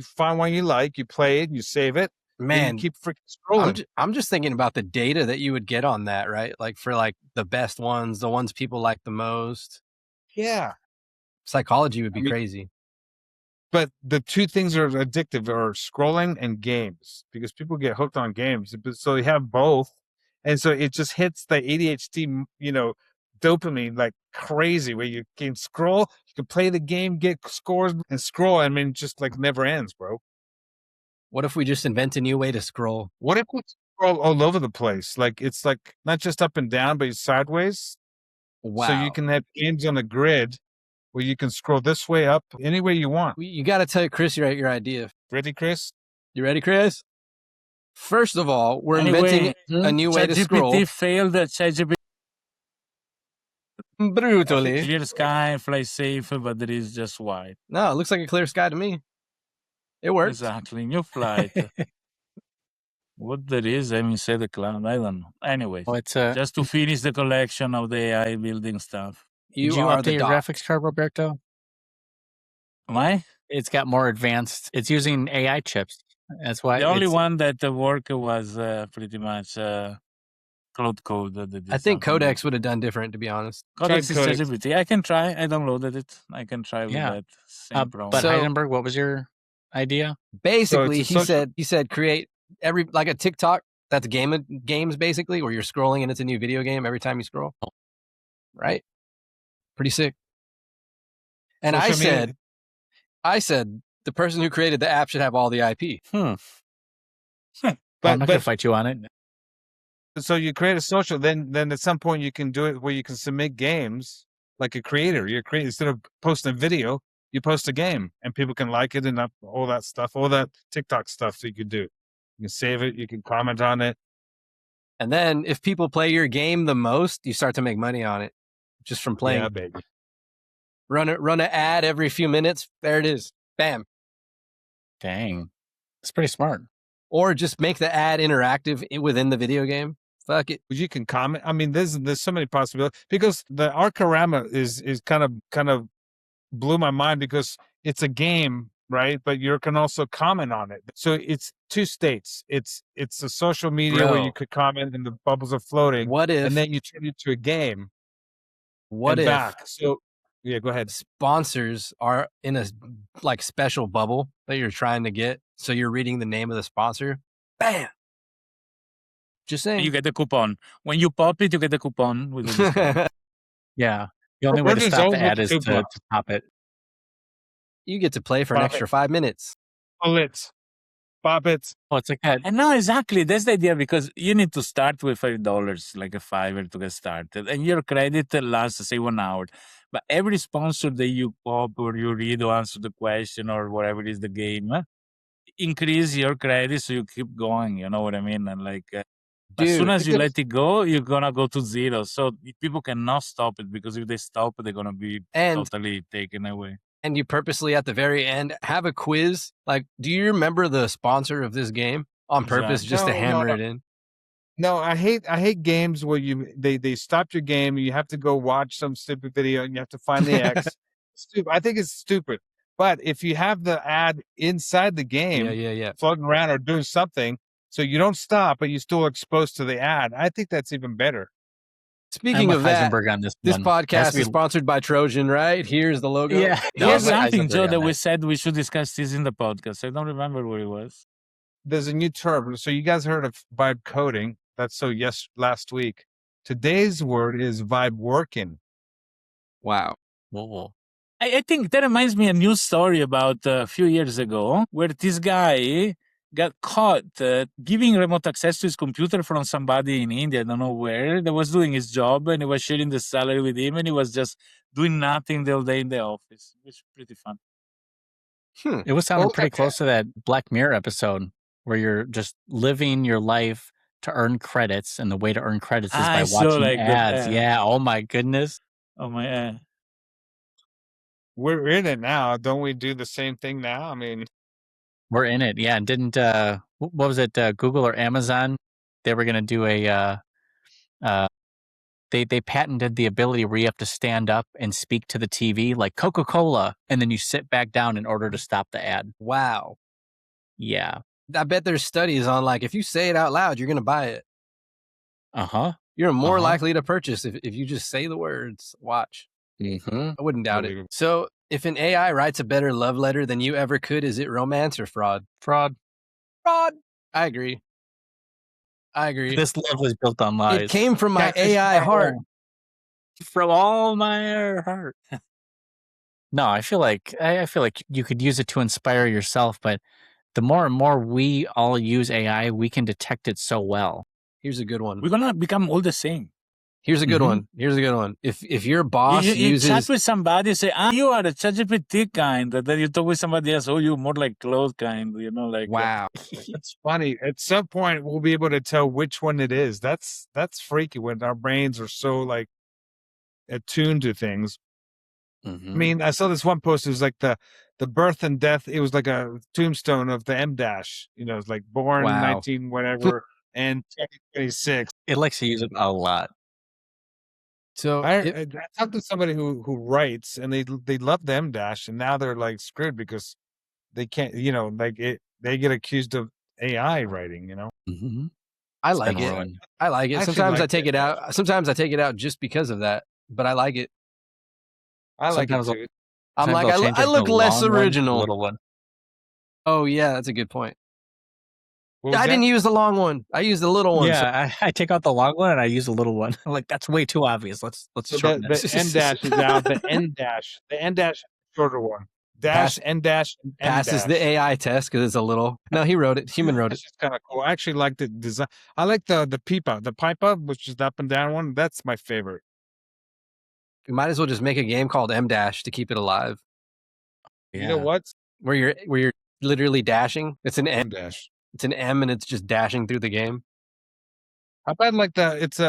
find one you like, you play it, you save it. Man, you keep freaking scrolling. I'm just thinking about the data that you would get on that, right? Like for like the best ones, the ones people like the most. Yeah. Psychology would be crazy. But the two things that are addictive are scrolling and games, because people get hooked on games. So you have both. And so it just hits the ADHD, dopamine like crazy, where you can scroll, you can play the game, get scores and scroll. I mean, just like never ends, bro. What if we just invent a new way to scroll? What if we scroll all over the place? Like it's like not just up and down, but sideways. Wow. So you can have games on a grid where you can scroll this way up any way you want. You got to tell Chris your idea. Ready, Chris? You ready, Chris? First of all, we're inventing a new way to scroll. ChatGPT failed. ChatGPT Brutally. clear sky, fly safe, but there is just white. No, it looks like a clear sky to me. It works. Exactly. New flight. What there is, say the cloud. I don't know. Anyways, Well, it's just to finish the collection of the AI building stuff. Did you are update the your doc. graphics card, Roberto? Why? It's got more advanced. It's using AI chips. That's why The only it's, one that worked was pretty much Cloud Code. That did I think something Codex would have done different, to be honest. Codex is Codex. ChatGPT. I can try. I downloaded it. I can try with Yeah. that. Same but problem. So- Heisenberg, what was your idea? Basically, it's a social- he said create like a TikTok that's games basically, where you're scrolling and it's a new video game every time you scroll. Right? Pretty sick. And I said the person who created the app should have all the IP. Well, I'm But not gonna fight you on it. so you create a social, then at some point you can do it where you can submit games like a creator. You're creating, instead of posting a video, you post a game and people can like it and all that stuff, all that TikTok stuff that you could do. You can save it, you can comment on it. And then if people play your game the most, you start to make money on it just from playing. Yeah, baby. Run an ad every few minutes. There it is. Bam. Dang, it's pretty smart. Or just make the ad interactive within the video game. Fuck it. You can comment. I mean, there's so many possibilities because the Fourturama is kind of blew my mind because it's a game, right? But you can also comment on it. So it's two states. It's a social media where you could comment and the bubbles are floating. What if? And then you turn it to a game. What and if? Back. So yeah, go ahead. Sponsors are in a like special bubble that you're trying to get. So you're reading the name of the sponsor. Bam. Just saying. You get the coupon. When you pop it, you get the coupon with the discount. Yeah. The only way to Virgin's stop always the ad with is to pop it. You get to play for an Pop extra it. 5 minutes. Pull it. Pop it. Oh, it's like that. And no, exactly. That's the idea because you need to start with $5, like a $5 to get started. And your credit lasts, say, 1 hour. But every sponsor that you pop or you read or answer the question or whatever is the game, increase your credit so you keep going. You know what I mean? And like, as soon as you let it go, you're going to go to zero. So people cannot stop it because if they stop, they're going to be totally taken away. And you purposely at the very end have a quiz. Like, do you remember the sponsor of this game on purpose just to hammer it in? No, I hate games where they stopped your game and you have to go watch some stupid video and you have to find the X. Stupid. I think it's stupid. But if you have the ad inside the game, floating around or doing something, so you don't stop, but you're still exposed to the ad, I think that's even better. Speaking of that, on this podcast is sponsored by Trojan, right? Here's the logo. Yeah. Here's something, Joe, that we said we should discuss this in the podcast. I don't remember what it was. There's a new term. So you guys heard of vibe coding. That's last week. Today's word is vibe working. Wow. Whoa. I think that reminds me of a news story about a few years ago where this guy got caught giving remote access to his computer from somebody in India, I don't know where, that was doing his job and he was sharing the salary with him and he was just doing nothing the whole day in the office. It was pretty fun. It was sounding pretty close to that Black Mirror episode where you're just living your life to earn credits, and the way to earn credits is by watching ads. Yeah. Oh my goodness. Oh my. We're in it now. Don't we do the same thing now? I mean, we're in it. Yeah. And didn't what was it? Google or Amazon? They were going to do they patented the ability where you have to stand up and speak to the TV like Coca-Cola, and then you sit back down in order to stop the ad. Wow. Yeah. I bet there's studies on like if you say it out loud, you're going to buy it. You're more likely to purchase if you just say the words. Watch. I wouldn't doubt it. So if an AI writes a better love letter than you ever could, is it romance or fraud? Fraud. I agree. This love was built on lies. It came from my AI heart. From all my heart. No, I feel like you could use it to inspire yourself, but the more and more we all use AI, we can detect it so well. Here's a good one. We're gonna become all the same. Here's a good one. If your boss uses... You chat with somebody, say, you are a ChatGPT kind. Then you talk with somebody else, you're more like Claude kind, like... Wow. It's funny. At some point, we'll be able to tell which one it is. That's freaky when our brains are so, like, attuned to things. I mean, I saw this one post. It was like the birth and death. It was like a tombstone of the M-dash. It's like born 19 whatever and 2026. It likes to use it a lot. So I talked to somebody who writes, and they love the M dash, and now they're like screwed because they can't, like they get accused of AI writing, Mm-hmm. I It's like been it. ruined. I like it. I actually Sometimes I like take the it out. Sometimes I take it out just because of that. But I like it. I like it Sometimes too. I'm like, they'll change I it from look the less long one to the original. little one. Oh yeah, that's a good point. What was I didn't that? use the long one. I used the little one. So Yeah, I take out the long one and I use the little one. I'm like, that's way too obvious. Let's So shorten the it. N dash is out. The N dash, shorter one. Dash, Pass- N dash, and N passes dash. the AI test because it's a little. No, he wrote it. Human wrote it. That's just kind of cool. I actually like the design. I like the pipe up, which is the up and down one. That's my favorite. You might as well just make a game called M Dash to keep it alive, You know what? where you're literally dashing. It's an M. M dash. It's an M, and it's just dashing through the game. How about like it's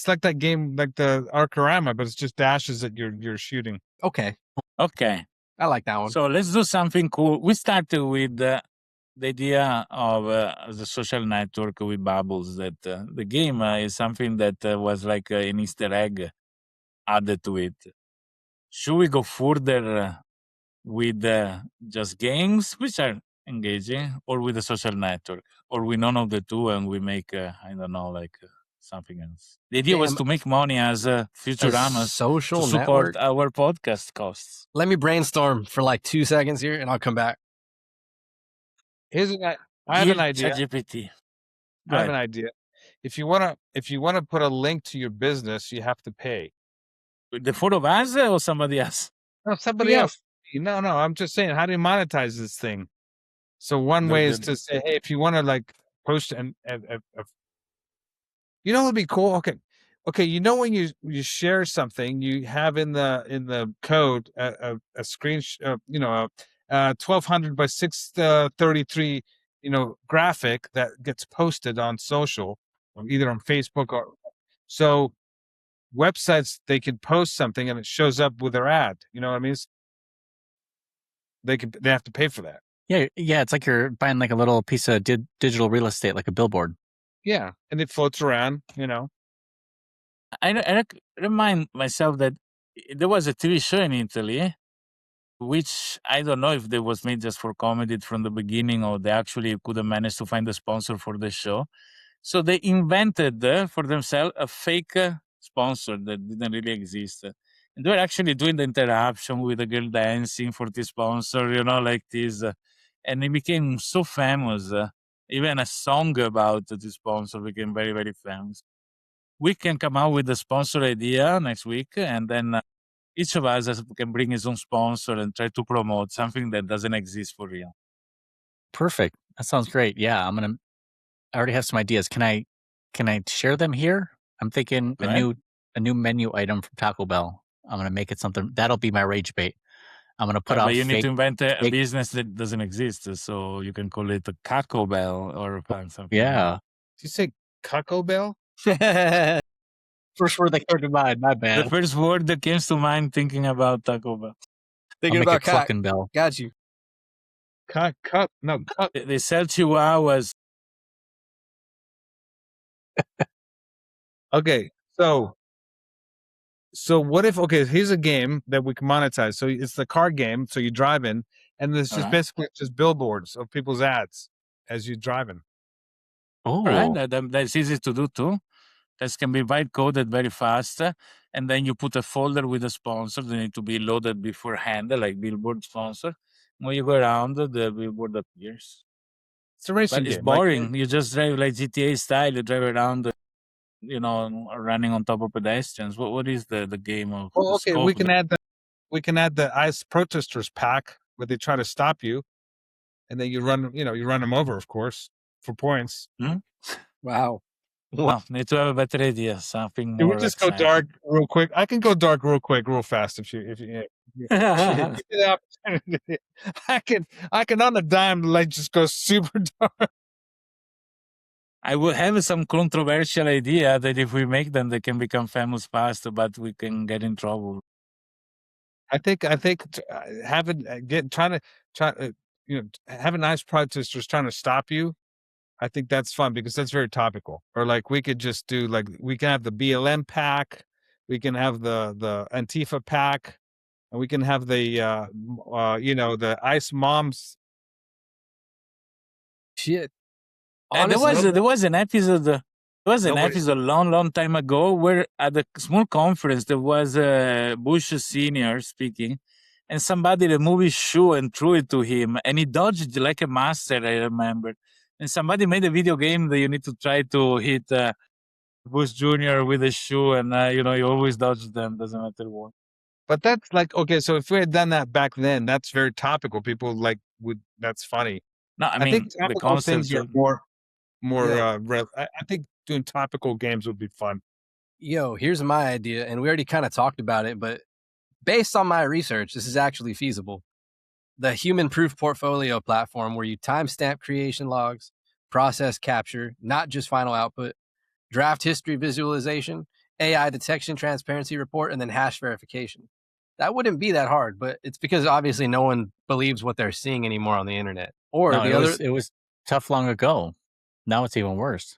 like that game, like the Fourturama, but it's just dashes that you're shooting. Okay, Okay. I like that one. So let's do something cool. We started with the idea of the social network with bubbles, that the game is something that was like an Easter egg added to it. Should we go further with just games, which are engaging, or with the social network, or with none of the two, and we make, I don't know, like something else? The idea was to make money as Futurama social to support network. our podcast costs. Let me brainstorm for like 2 seconds here, and I'll come back. Here's I have an idea. ChatGPT. I have an idea. If you wanna put a link to your business, you have to pay. The four of us or somebody else? No, somebody else. No, I'm just saying, how do you monetize this thing? So one way is to say, hey, if you want to like post what'd be cool? Okay. When you share something, you have in the code a screen, 1200 by 633, graphic that gets posted on social, or either on Facebook or so. Websites, they can post something and it shows up with their ad. You know what I mean? They have to pay for that. Yeah. It's like you're buying like a little piece of digital real estate, like a billboard. Yeah, and it floats around. I remind myself that there was a TV show in Italy, which I don't know if they was made just for comedy from the beginning, or they actually could have managed to find a sponsor for the show. So they invented for themselves a fake sponsor that didn't really exist. And they were actually doing the interaction with the girl dancing for the sponsor, like this. And it became so famous. Even a song about the sponsor became very, very famous. We can come out with the sponsor idea next week, and then each of us can bring his own sponsor and try to promote something that doesn't exist for real. Perfect. That sounds great. Yeah, I already have some ideas. Can I share them here? I'm thinking a new menu item from Taco Bell. I'm gonna make it something that'll be my rage bait. I'm gonna put out. But you need to invent a business that doesn't exist, so you can call it a Taco Bell or something. Yeah. Did you say Taco Bell? First word that came to mind. My bad. The first word that comes to mind thinking about Taco Bell. Thinking about Cluckin' Bell. Got you. Cut. They sell chihuahuas. Okay, so what if? Okay, here's a game that we can monetize. So it's the car game. So you drive in, and this is basically just billboards of people's ads as you drive in. Oh, All right, that's easy to do too. That can be byte coded very fast, and then you put a folder with a sponsor. They need to be loaded beforehand, like billboard sponsor. When you go around, the billboard appears. It's a racing But it's game. boring. You just drive like GTA style. You drive around, running on top of pedestrians. What is the game of? Well, okay, we can add the ICE protesters pack where they try to stop you, and then you run them over, of course, for points. Wow. Well, need to have a better idea. Something Can more. we just go dark real quick? I can go dark real quick, real fast if you give me the opportunity. I can on a dime like just go super dark. I will have some controversial idea that if we make them, they can become famous fast, but we can get in trouble. I think having having ICE protesters trying to stop you. I think that's fun because that's very topical. Or like we could just do we can have the BLM pack. We can have the Antifa pack, and we can have the the ICE moms. Shit. There was an episode. There was an Nobody- episode long time ago where at a small conference there was Bush Senior speaking, and somebody removed his shoe and threw it to him, and he dodged like a master. I remember, and somebody made a video game that you need to try to hit Bush Jr. with a shoe, and you always dodge them, doesn't matter what. But that's like, okay, so if we had done that back then, that's very topical. People that's funny. No, I mean think the topical concepts things are are more. Yeah. I think doing topical games would be fun. Yo, here's my idea, and we already kind of talked about it, but based on my research, this is actually feasible. The human proof portfolio platform where you timestamp creation logs, process capture, not just final output, draft history visualization, AI detection transparency report, and then hash verification. That wouldn't be that hard, but it's because obviously no one believes what they're seeing anymore on the internet. Or No, the it was tough long ago. Now it's even worse.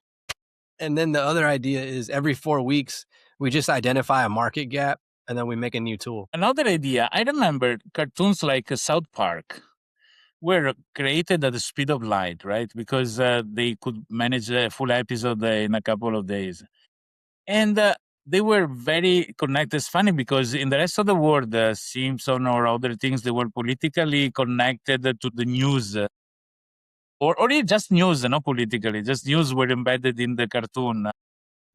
And then the other idea is every 4 weeks, we just identify a market gap and then we make a new tool. another idea. I remember cartoons like South Park were created at the speed of light, right? Because they could manage a full episode in a couple of days. And they were very connected. It's funny because in the rest of the world, Simpson or other things, they were politically connected to the news. Or just news, not politically, just news were embedded in the cartoon.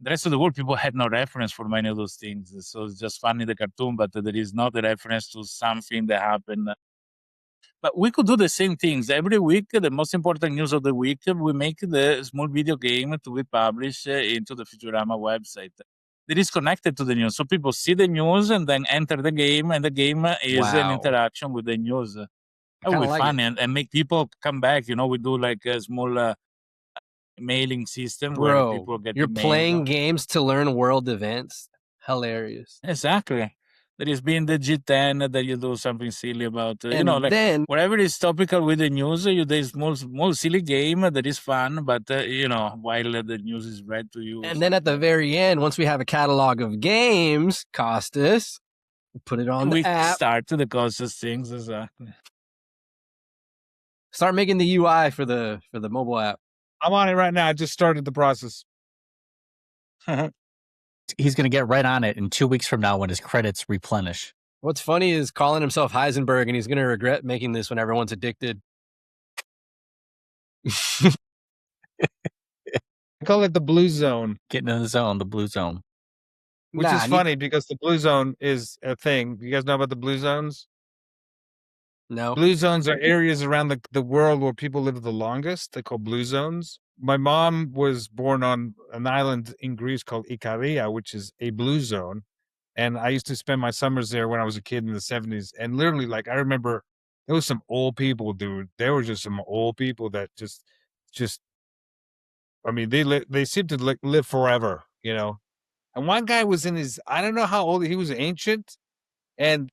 The rest of the world, people had no reference for many of those things. So it's just funny, the cartoon, but there is not a reference to something that happened. But we could do the same things. Every week, the most important news of the week, we make the small video game to be published into the Fourturama website. That is connected to the news. So people see the news and then enter the game, and the game is an Wow. interaction with the news. That would kinda be like fun and make people come back. We do like a small mailing system where Bro, people get you're emailed. playing games to learn world events. Hilarious. Exactly. There is being the G10 that you do something silly about. And then whatever is topical with the news, you do a small silly game that is fun, but while the news is read to you. and then at the very end, once we have a catalog of games, Costas, we put it on we the app. start to the closest things, exactly. Start making the UI for the mobile app. I'm on it right now. I just started the process. He's going to get right on it in 2 weeks from now when his credits replenish. What's funny is calling himself Heisenberg, and he's going to regret making this when everyone's addicted. I call it the blue zone, Getting in the zone, the blue zone. which is funny because the blue zone is a thing. You guys know about the blue zones? No. Blue zones are areas around the world where people live the longest. They're called blue zones. My mom was born on an island in Greece called Ikaria, which is a blue zone. And I used to spend my summers there when I was a kid in the 70s. And literally, like, I remember there was some old people, dude. There were just some old people that just I mean, they seem to live forever, And one guy was I don't know how old he was, ancient. And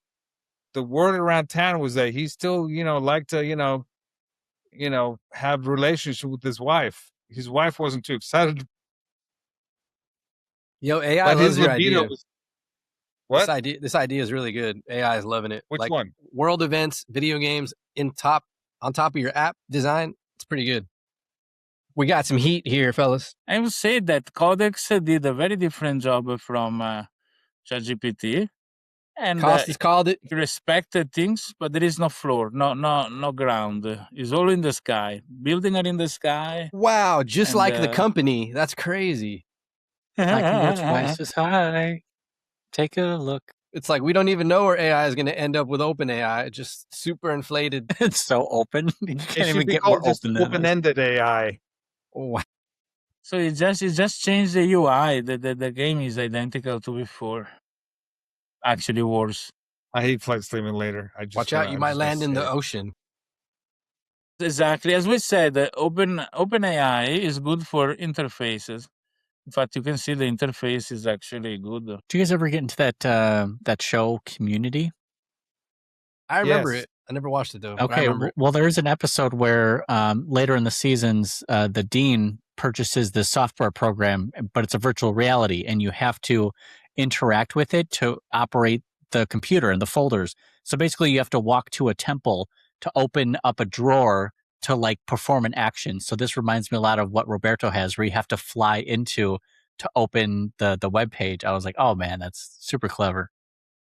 the word around town was that he still, liked to, have relationship with his wife. His wife wasn't too excited. Yo, AI But loves his your libido idea. was what? This idea is really good. AI is loving it. Which like one? World events, video games on top of your app design. It's pretty good. We got some heat here, fellas. I would say that Codex did a very different job from ChatGPT. And Costas called it. he respected things, but there is no floor, no ground. It's all in the sky. Building are in the sky. Wow, just And, like the company. That's crazy. I can go twice as high. Take a look. It's like we don't even know where AI is going to end up with OpenAI. It's just super inflated. It's so open. You It can't should even be get called more just open than this. open-ended AI. Wow. So it just changed the UI. The game is identical to before. Actually worse. I hate Flight Simulator. Watch out, you might land in the ocean. Exactly. As we said, OpenAI is good for interfaces. In fact, you can see the interface is actually good. Do you guys ever get into that show Community? I remember Yes. it. I never watched it though. but I Okay, remember it. well, there's an episode where later in the seasons, the dean purchases this software program, but it's a virtual reality, and you have to interact with it to operate the computer and the folders. So basically, you have to walk to a temple to open up a drawer to like perform an action. So this reminds me a lot of what Roberto has, where you have to fly into to open the web page. I was like, oh man, that's super clever.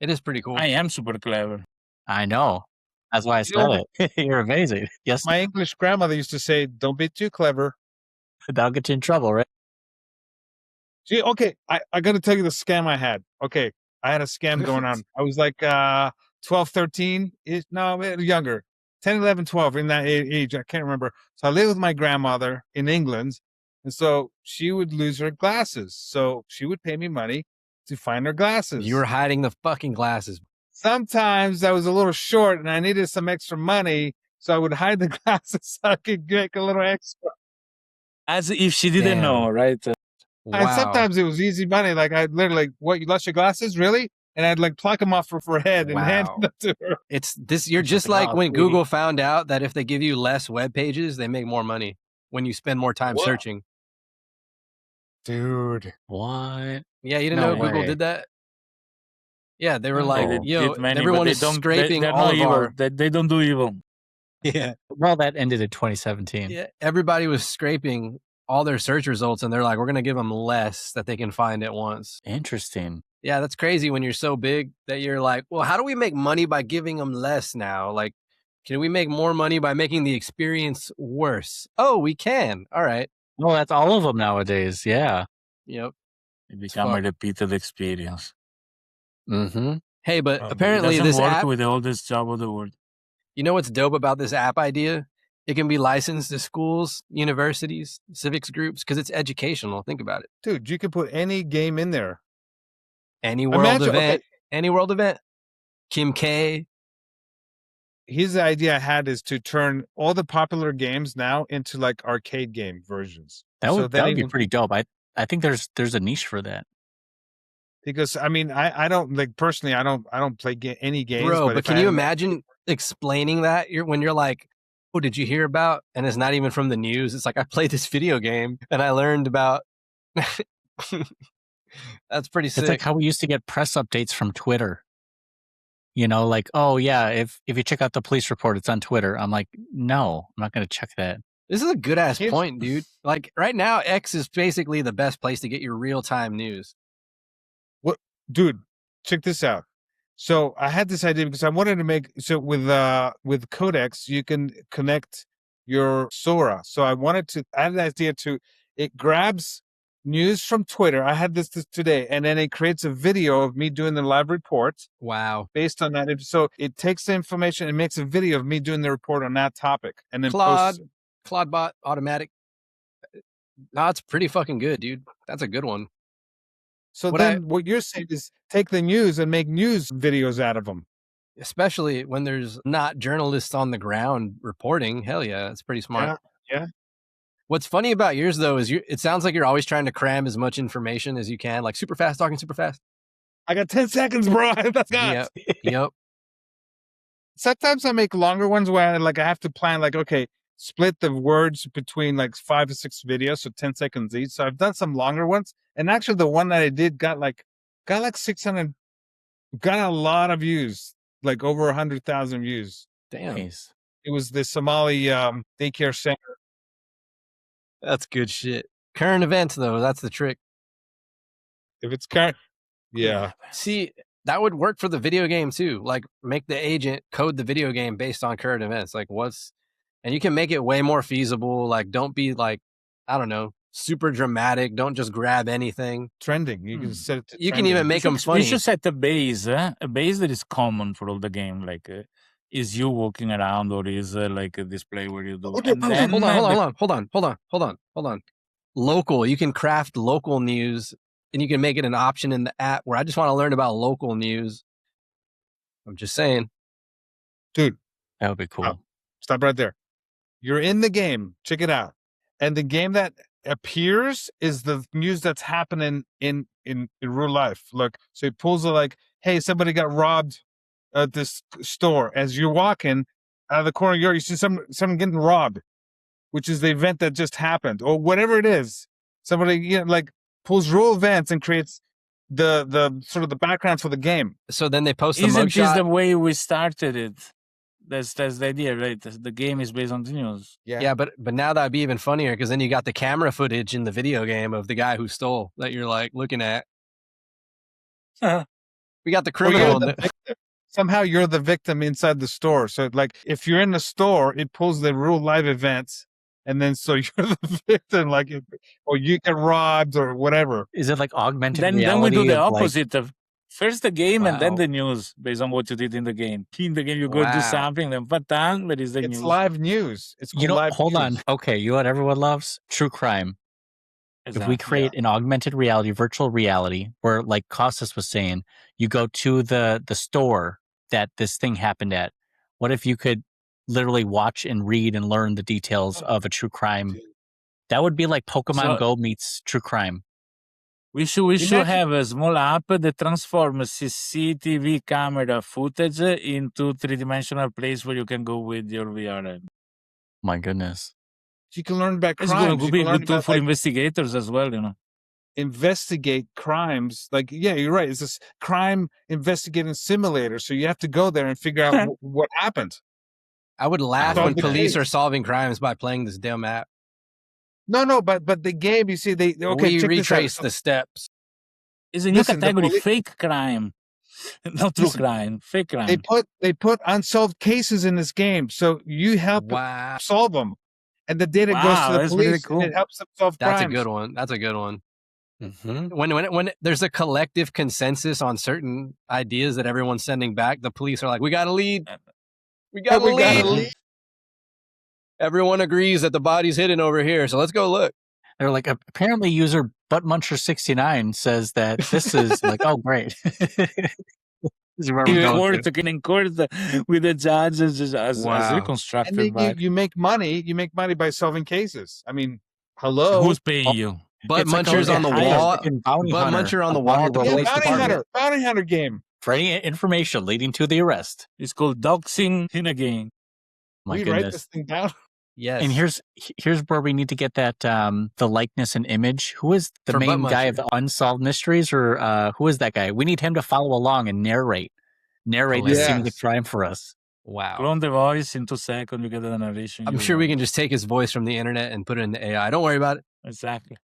It is pretty cool. I am super clever. I know. That's why I said it. You're amazing. Yes, My English grandmother used to say, "Don't be too clever." that'll get you in trouble, right? See, okay, I got to tell you the scam I had. Okay, I had a scam going on. I was like 12, 13, no, younger, 10, 11, 12, in that age. I can't remember. So I lived with my grandmother in England, and so she would lose her glasses. So she would pay me money to find her glasses. You were hiding the fucking glasses. Sometimes I was a little short and I needed some extra money, so I would hide the glasses so I could make a little extra. As if she didn't Damn. know, right? Wow. And sometimes it was easy money. Like I'd literally, what, you lost your glasses? Really? And I'd like pluck them off her head and hand Wow. them to her. It's this. You're just Wow, like when sweetie. Google found out that if they give you less web pages, they make more money when you spend more time What? searching. Dude. What? Yeah, you didn't No know Google way. did that? Yeah, they were No, like, they yo, did many, everyone but is they don't, scraping they're all not of evil. our. They don't do evil. Yeah, Well, that ended in 2017. yeah. Everybody was scraping all their search results, and they're like, we're gonna give them less that they can find at once. Interesting. Yeah, that's crazy when you're so big that you're like, well, how do we make money by giving them less now? Like, can we make more money by making the experience worse? Oh, we can. All right. Well, that's all of them nowadays. Yeah. Yep. It become a fuck. repeated experience. Mm-hmm. Hey, but It apparently doesn't this work app, with the oldest job of the world. you know what's dope about this app idea? It can be licensed to schools, universities, civics groups, because it's educational. Think about it. Dude, you could put any game in there. Any world Imagine- okay. event, any world event. Kim K. Here's the idea I had is to turn all the popular games now into like arcade game versions. That So would then be even- pretty dope. I think there's a niche for that. Because I mean, I don't like personally, I don't play any games. Bro, but if can I you had- imagine explaining that when you're like, oh, did you hear about? And it's not even from the news. It's like, I played this video game and I learned about. That's pretty sick. It's like how we used to get press updates from Twitter. You know, like, oh yeah, if you check out the police report, it's on Twitter. I'm like, no, I'm not going to check that. This is a good ass Here's- point, dude. Like right now, X is basically the best place to get your real time news. Dude, check this out. So I had this idea because I wanted to make with Codex you can connect your Sora. So I wanted to add an idea to it grabs news from Twitter. I had this today, and then it creates a video of me doing the live report Wow. based on that. So it takes the information and makes a video of me doing the report on that topic, and then posts. Claudebot automatic. No, it's pretty fucking good, dude. That's a good one. So What then what you're saying is take the news and make news videos out of them. Especially when there's not journalists on the ground reporting. Hell yeah, it's pretty smart. Yeah. What's funny about yours though is it sounds like you're always trying to cram as much information as you can, like super fast, talking super fast. I got 10 seconds, bro. That's Yep. Yep. Sometimes I make longer ones where I have to plan okay, split the words between like 5 to 6 videos, so 10 seconds each. So I've done some longer ones. And actually the one that I did got like 600, got a lot of views, like over 100,000 views. Damn. Nice. It was the Somali daycare center. That's good shit. Current events though, that's the trick. If it's current, yeah. See, that would work for the video game too. Like make the agent code the video game based on current events. Like and you can make it way more feasible. Like don't be like, I don't know, super dramatic. Don't just grab anything. Trending. You can set it to You can trending. even make them We funny. should set a base that is common for all the game. Like, is you walking around or is like a display where you do? Okay, and hold then, Hold on. Local. You can craft local news and you can make it an option in the app where I just want to learn about local news. I'm just saying. Dude, That would be cool. Oh. Stop right there. You're in the game. Check it out. And the game that appears is the news that's happening in real life. Look, so it pulls hey, somebody got robbed at this store. As you're walking out of the corner of your eye, you see someone getting robbed, which is the event that just happened, or whatever it is. Somebody pulls real events and creates the sort of the background for the game. So then they post the Isn't this mugshot. the way we started it? That's the idea, right? The game is based on the news. Yeah, but now that'd be even funnier because then you got the camera footage in the video game of the guy who stole that you're like looking at. We got the criminal. Somehow you're the victim inside the store. So like if you're in the store, it pulls the real live events, and then so you're the victim, like, or you get robbed or whatever. Is it like augmented Then reality? we do the of, like, opposite of first the game and then Wow. the news based on what you did in the game. In the game, you go do Wow. something, then patang, there is the It's news. live news. It's you know, live hold on. news. Okay, you know what everyone loves? True crime. If we Exactly. create an augmented reality, virtual reality, where like Costas was saying, you go to the store that this thing happened at. What if you could literally watch and read and learn the details of a true crime? That would be like Pokemon Go meets true crime. We should have a small app that transforms CCTV camera footage into three-dimensional place where you can go with your VR. My goodness. You can learn about It's crimes. going to You be can a learn good tool about, for like, investigators as well, you know. investigate crimes. Like, yeah, you're right. It's this crime investigating simulator. So you have to go there and figure out what happened. I would laugh Solve when the police case. are solving crimes by playing this damn app. No, but the game, you see, okay, We check retrace this out. the steps. It's a new Listen, the category, fake crime. Not true Listen, crime, fake crime. They put unsolved cases in this game, so you help Wow. solve them, and the data goes to Wow, the that's police, really cool. and it helps them solve That's crimes. a good one. That's a good one. Mm-hmm. When there's a collective consensus on certain ideas that everyone's sending back, the police are like, "We got a lead. We got a lead. Everyone agrees that the body's hidden over here, so let's go look." They're like, apparently user buttmuncher69 says that this is like, oh, great. This is where we're going to. In court with the judges as Wow. reconstructed And back. you make money. You make money by solving cases. I mean, hello. Who's paying you? Butt It's like munchers a on the high wall. freaking bounty Butt hunter muncher on the upon wall your at the police police department. Bounty hunter game. For any information leading to the arrest. It's called doxing in a game. My we goodness. write this thing down. Yes. And here's where we need to get that the likeness and image. Who is the For main butt guy muncher. of the Unsolved Mysteries, or who is that guy? We need him to follow along and narrate the scene of the Yes. crime for us. Wow. Clone the voice in 2 seconds, you get the narration. I'm sure we can just take his voice from the internet and put it in the AI. Don't worry about it. Exactly.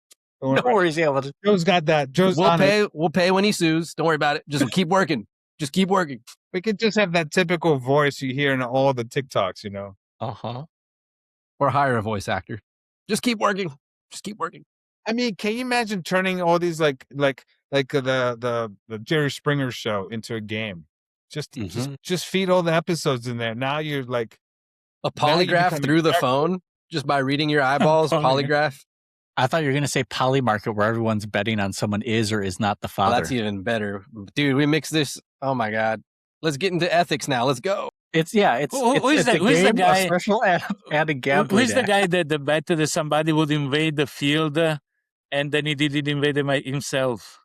No worries, yeah. Joe's got that. Joe's on it. We'll pay when he sues. Don't worry about it. Just keep working. Just keep working. We could just have that typical voice you hear in all the TikToks, you know. Uh-huh. Or hire a voice actor. Just keep working. Just keep working. I mean, can you imagine turning all these like the Jerry Springer show into a game? Just feed all the episodes in there. Now you're like A Now you polygraph become through the expert. phone just by reading your eyeballs. Polygraph. I thought you were going to say poly market, where everyone's betting on someone is or is not the Well, father. that's even better. Dude, we mix this. Oh my God. Let's get into ethics now. Let's go. It's Who is a who's the game, guy- a special added gambling. Who's the guy that betted that somebody would invade the field and then he didn't invade them himself?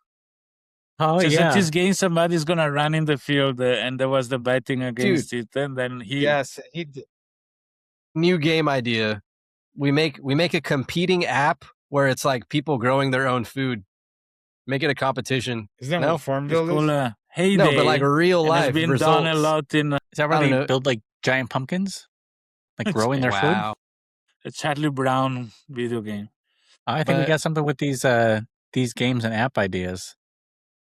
Oh, Just yeah. at this game, somebody's going to run in the field and there was the betting against it. And then he... Yes, he did. New game idea. We make a competing app where it's like people growing their own food. Make it a competition. Is that No, what Farmville It's is? called Heyday. No, but like real and life it's been results. done a lot in Is that where I don't they know. build like giant pumpkins? Like growing their food? Wow. a Charlie Brown video game. I think we But- got something with these games and app ideas.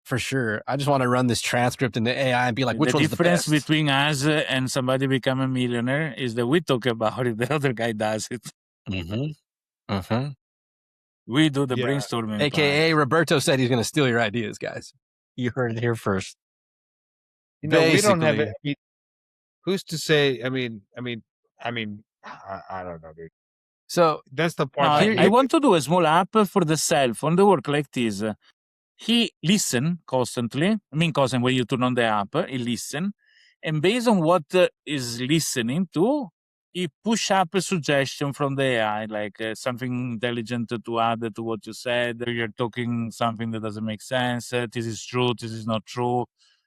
For sure. I just want to run this transcript in the AI and be like, which the one's the difference best? between us and somebody become a millionaire is that we talk about it, the other guy does it. Mm-hmm. Uh-huh. We do the Yeah. brainstorming. AKA Roberto said he's going to steal your ideas, guys. You heard it here first. You know, we don't have Basically. it. I mean, who's to say? I mean, I don't know, dude. So That's the No, part. I want to do a small app for the cell phone that work like this. He listen constantly. I mean, constantly when you turn on the app, he listen. And based on what is listening to, he push up a suggestion from the AI, like something intelligent to add to what you said. You're talking something that doesn't make sense. This is true. This is not true.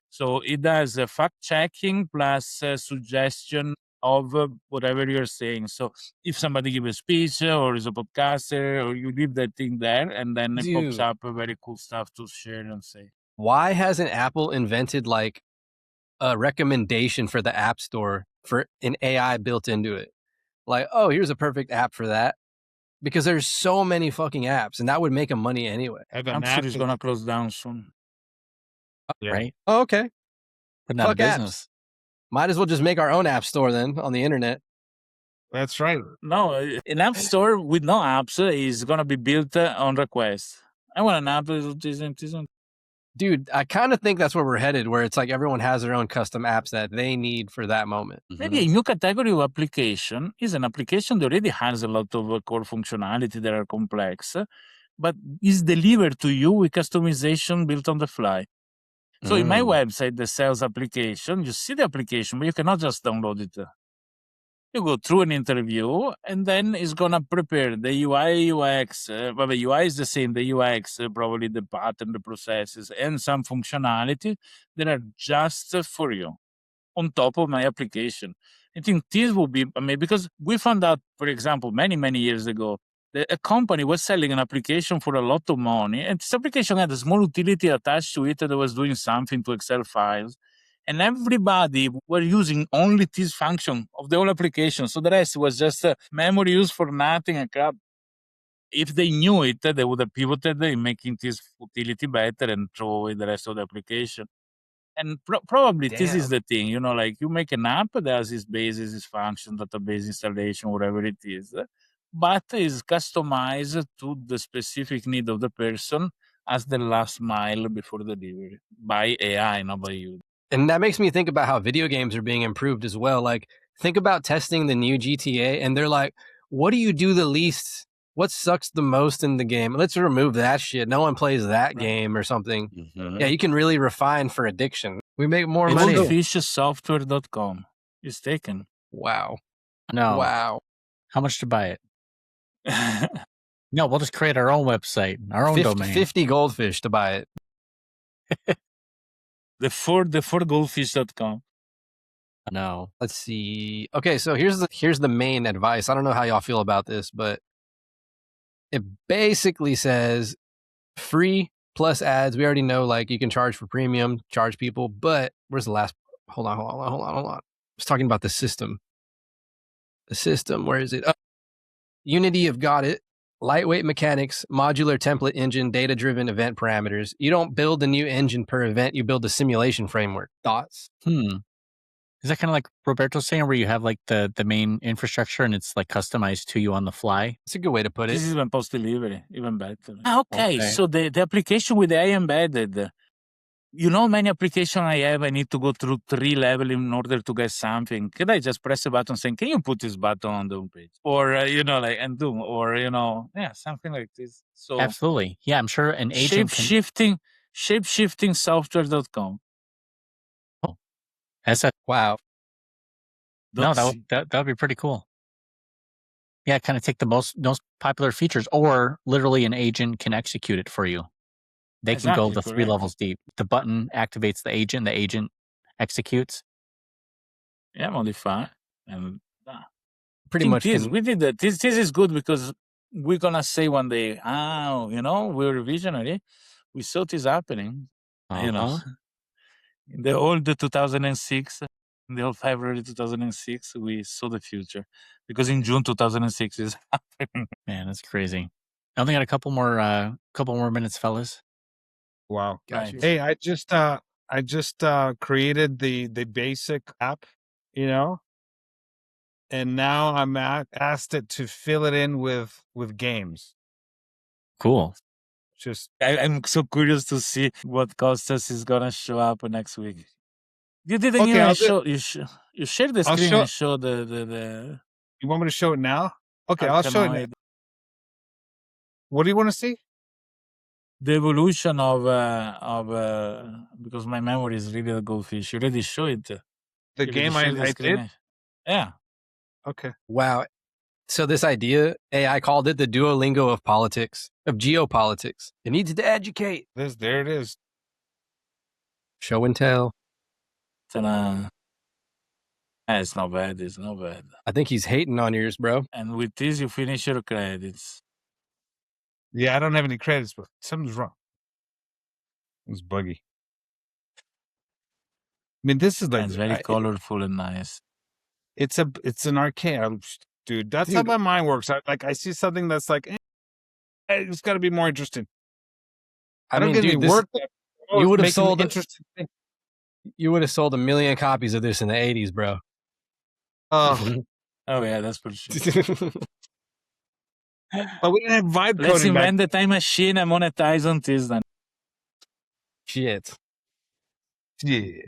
So it does fact checking plus suggestion of whatever you're saying. So if somebody gives a speech or is a podcaster, or you leave that thing there, and then it pops Dude. up very cool stuff to share and say. Why hasn't Apple invented like a recommendation for the App Store for an AI built into it? Like, oh, here's a perfect app for that. Because there's so many fucking apps, and that would make them money anyway. I'm sure it's gonna close down soon. Yeah. Right? Oh, okay. Putting out of Fuck apps. business. Might as well just make our own app store then on the internet. That's right. No, an app store with no apps is gonna be built on request. I want an app that isn't. Dude, I kind of think that's where we're headed, where it's like everyone has their own custom apps that they need for that moment. Maybe a new category of application is an application that already has a lot of core functionality that are complex, but is delivered to you with customization built on the fly. So in my website that sells application, you see the application, but you cannot just download it. You go through an interview, and then it's gonna prepare the UI, UX. Well, the UI is the same. The UX, probably the pattern, the processes, and some functionality that are just for you on top of my application. I think this will be amazing because we found out, for example, many years ago, that a company was selling an application for a lot of money, and this application had a small utility attached to it that was doing something to Excel files. And everybody were using only this function of the whole application. So the rest was just memory used for nothing and crap. If they knew it, they would have pivoted in making this utility better and throw away the rest of the application. And probably this is the thing, like you make an app that has its basis, its function, database installation, whatever it is, but is customized to the specific need of the person as the last mile before delivery by AI, not by you. And that makes me think about how video games are being improved as well. Like, think about testing the new GTA, and they're like, what do you do the least? What sucks the most in the game? Let's remove that shit. No one plays that game or something. Yeah, you can really refine for addiction. We make more money. Goldfishsoftware.com is taken. Wow. No. Wow. How much to buy it? No, we'll just create our own website, our own domain. 50 goldfish to buy it. The 4goldfish.com. No. Let's see. Okay, so here's the main advice. I don't know how y'all feel about this, but it basically says free plus ads. We already know, like, you can charge for premium, charge people, but where's the last? Hold on. I was talking about the system. The system, where is it? Unity, you've got it. Lightweight mechanics, modular template engine, data-driven event parameters. You don't build a new engine per event. You build a simulation framework. Thoughts? Is that kind of like Roberto's saying, where you have like the main infrastructure and it's like customized to you on the fly? It's a good way to put it. This is even post-delivery, even better. Okay, so the application with AI embedded, many applications I have, I need to go through 3 levels in order to get something. Could I just press a button saying, can you put this button on the homepage? Or, and do, or, something like this. So Absolutely. Yeah, I'm sure an agent Shapeshiftingsoftware.com. That's a wow. No, that would be pretty cool. Yeah, kind of take the most popular features, or literally an agent can execute it for you. They can go the 3 levels deep. The button activates the agent executes. Yeah, modify. And pretty much. We did that. This is good because we're going to say one day, we're visionary. We saw this happening, in the old 2006, in the old February 2006, we saw the future because in June 2006 is happening. Man, that's crazy. I only got a couple more minutes, fellas. Wow. Gotcha. Hey, I just created the basic app, and now I'm asked it to fill it in with games. Cool. I'm so curious to see what Costas is gonna show up next week. You didn't even show. You share the screen and show the. You want me to show it now? Okay, I'll show it. What do you want to see? The evolution of because my memory is really a goldfish. You already show it. The game I did? Yeah. Okay. Wow. So this idea, AI called it the Duolingo of politics, of geopolitics. It needs to educate. There it is. Show and tell. It's not bad. It's not bad. I think he's hating on yours, bro. And with this, you finish your credits. Yeah, I don't have any credits, but something's wrong. It's buggy. mean, this is like It's very colorful and nice. It's an arcade, dude. That's how my mind works. I see something that's like, it's got to be more interesting. I mean, dude, you would have sold interesting thing. You would have sold 1 million copies of this in the 80s, bro. Oh, oh yeah, that's for sure. But we didn't have vibe Let's coding invent the time machine and monetize on this then. Shit. Yeah.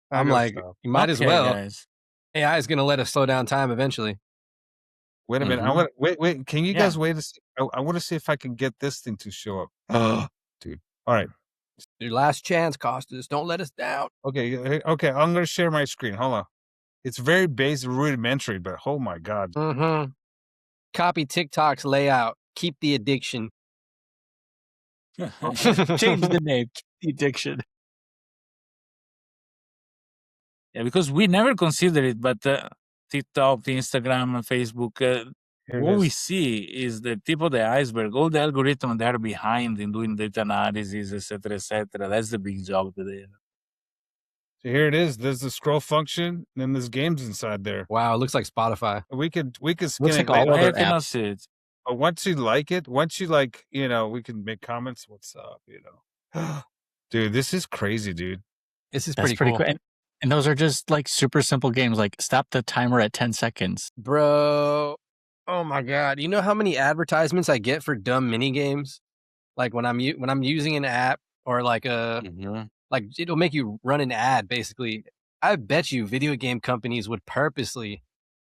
I'm like, you might as well. Guys. AI is going to let us slow down time eventually. Wait a minute. I want wait. Can you guys wait a second? I want to see if I can get this thing to show up. Oh, dude. All right. Your last chance, Costas. Don't let us down. Okay. I'm going to share my screen. Hold on. It's very basic, rudimentary, but oh my God. Mm-hmm. Copy TikTok's layout. Keep the addiction. Change the name. Keep the addiction. Yeah, because we never consider it, but TikTok, Instagram, and Facebook, what we see is the tip of the iceberg. All the algorithms that are behind in doing data analysis, etc., etc. That's the big job today. So here it is. There's the scroll function, and then there's games inside there. Wow, it looks like Spotify. We could skin looks it. like all other I cannot see it. But once you like it, we can make comments. What's up, dude? This is crazy, dude. This is pretty cool. And those are just like super simple games. Like stop the timer at 10 seconds, bro. Oh my God! You know how many advertisements I get for dumb mini games? Like when I'm using an app or like like it'll make you run an ad. Basically, I bet you video game companies would purposely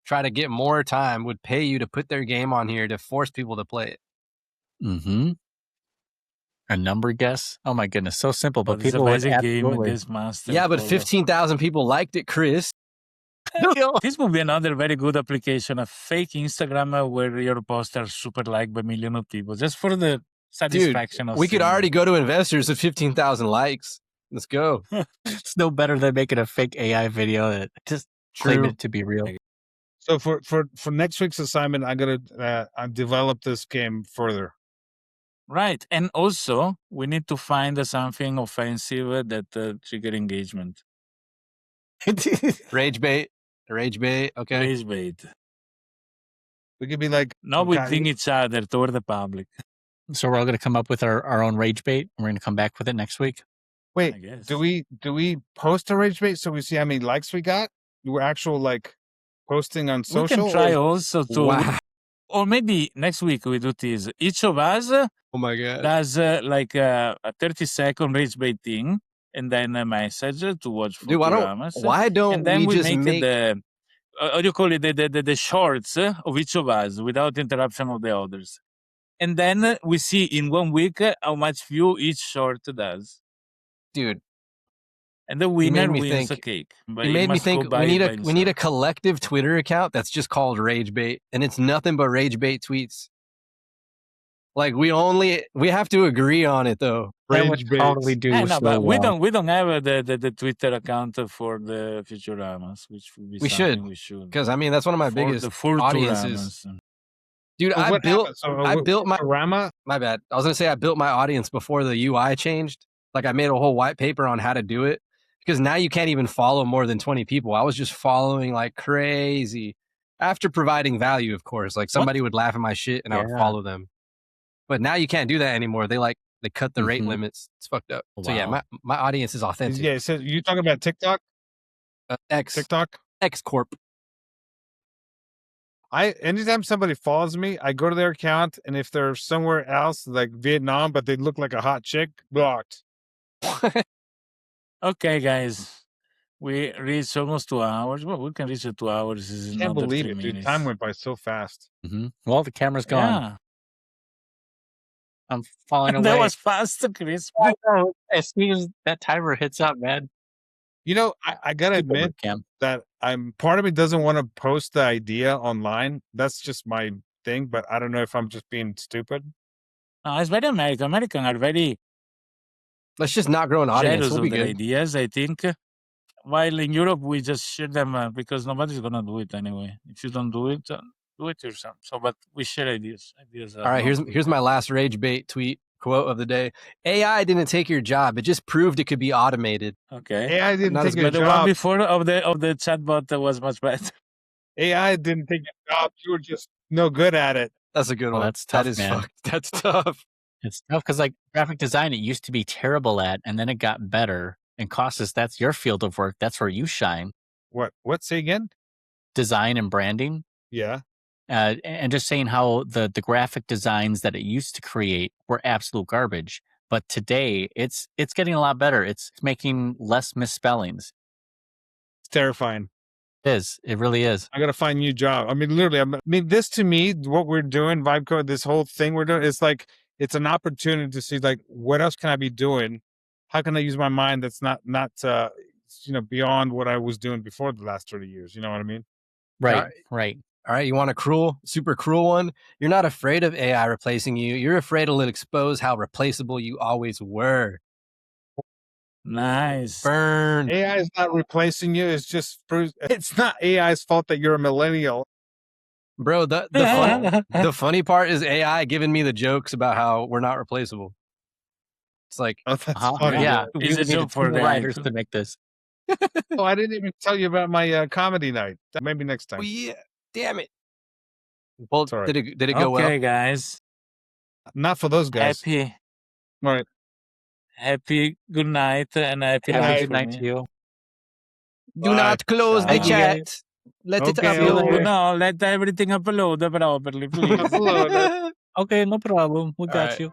try to get more time, would pay you to put their game on here to force people to play it. Mm-hmm. A number guess? Oh my goodness, so simple, but people would absolutely. Yeah, but 15,000 people liked it, Chris. This would be another very good application, a fake Instagram where your posts are super liked by millions of people, just for the satisfaction of we could already go to investors with 15,000 likes. Let's go. It's no better than making a fake AI video that just claim it to be real. So for next week's assignment, I'm gonna develop this game further. Right, and also we need to find something offensive that trigger engagement. Rage bait. Okay. Rage bait. We could be like, not within each other, toward the public. So we're all going to come up with our own rage bait. And we're going to come back with it next week. Wait, do we post a rage bait so we see how many likes we got? We're actual like posting on social. We can try also to, or maybe next week we do this. Each of us, oh my God, does like a 30-second rage bait thing, and then a message to watch Fourturama. Why don't and then we just make the how do you call it, the shorts of each of us without interruption of the others, and then we see in 1 week how much view each short does, dude. And the winner wins a cake. But you made me think we need a collective Twitter account that's just called Rage Bait, and it's nothing but Rage Bait tweets. Like we have to agree on it though. Rage Bait. Totally do. But we don't have the Twitter account for the Fourturamas, which would be we should because I mean that's one of my biggest audiences. Dude, I built my Fourturama. My bad. I was gonna say I built my audience before the UI changed. Like I made a whole white paper on how to do it because now you can't even follow more than 20 people. I was just following like crazy after providing value, of course. Like somebody would laugh at my shit and I would follow them. But now you can't do that anymore. They cut the rate limits. It's fucked up. Wow. So yeah, my audience is authentic. Yeah. So you talking about TikTok? TikTok? X Corp. Anytime somebody follows me, I go to their account, and if they're somewhere else, like Vietnam, but they look like a hot chick, blocked. Okay, guys. We reached almost 2 hours. Well, we can reach 2 hours. I can't believe it, dude. Time went by so fast. Mm-hmm. Well, the camera's gone. Yeah. I'm falling away. That was fast, Chris. I know. As soon as that timer hits up, man. You know, I gotta admit that part of me doesn't want to post the idea online. That's just my thing, but I don't know if I'm just being stupid. No, it's very American. Americans are very. Let's just not grow an audience. Jealous of their ideas, I think. While in Europe, we just share them because nobody's gonna do it anyway. If you don't do it yourself. So, but we share ideas. All right, here's my last Rage Bait tweet. quote of the day. AI didn't take your job. It just proved it could be automated. Okay. AI didn't Not take as your But the one job. before of the chatbot was much better. AI didn't take your job. You were just no good at it. That's a good Oh, one. that's tough, that is man. fucked. That's tough. It's tough because like graphic design, it used to be terrible at, and then it got better. And Costas, that's your field of work. That's where you shine. What? Say again? Design and branding. Yeah. And just saying how the graphic designs that it used to create were absolute garbage. But today it's getting a lot better. It's making less misspellings. It's terrifying. It is. It really is. I got to find a new job. I mean, literally, this to me, what we're doing, Vibe Code, this whole thing we're doing, it's like, it's an opportunity to see, like, what else can I be doing? How can I use my mind that's not beyond what I was doing before the last 30 years? You know what I mean? Right. Right. All right, you want a super cruel one? You're not afraid of AI replacing you. You're afraid it'll expose how replaceable you always were. Nice. Burn. AI is not replacing you. It's not AI's fault that you're a millennial. Bro, the funny part is AI giving me the jokes about how we're not replaceable. It's like, Oh, that's funny. Yeah. It's a joke for the writers to make this. Oh, I didn't even tell you about my comedy night. Maybe next time. oh yeah, damn it. Well, It's all right. did it go well? Okay, guys. Not for those guys. Happy All right. good night and happy Good night Good for night me. to you. Do not close the Thank you, chat. Let it Okay, upload. okay. No, let everything upload properly, please. Upload it. Okay, no problem. We got right. you.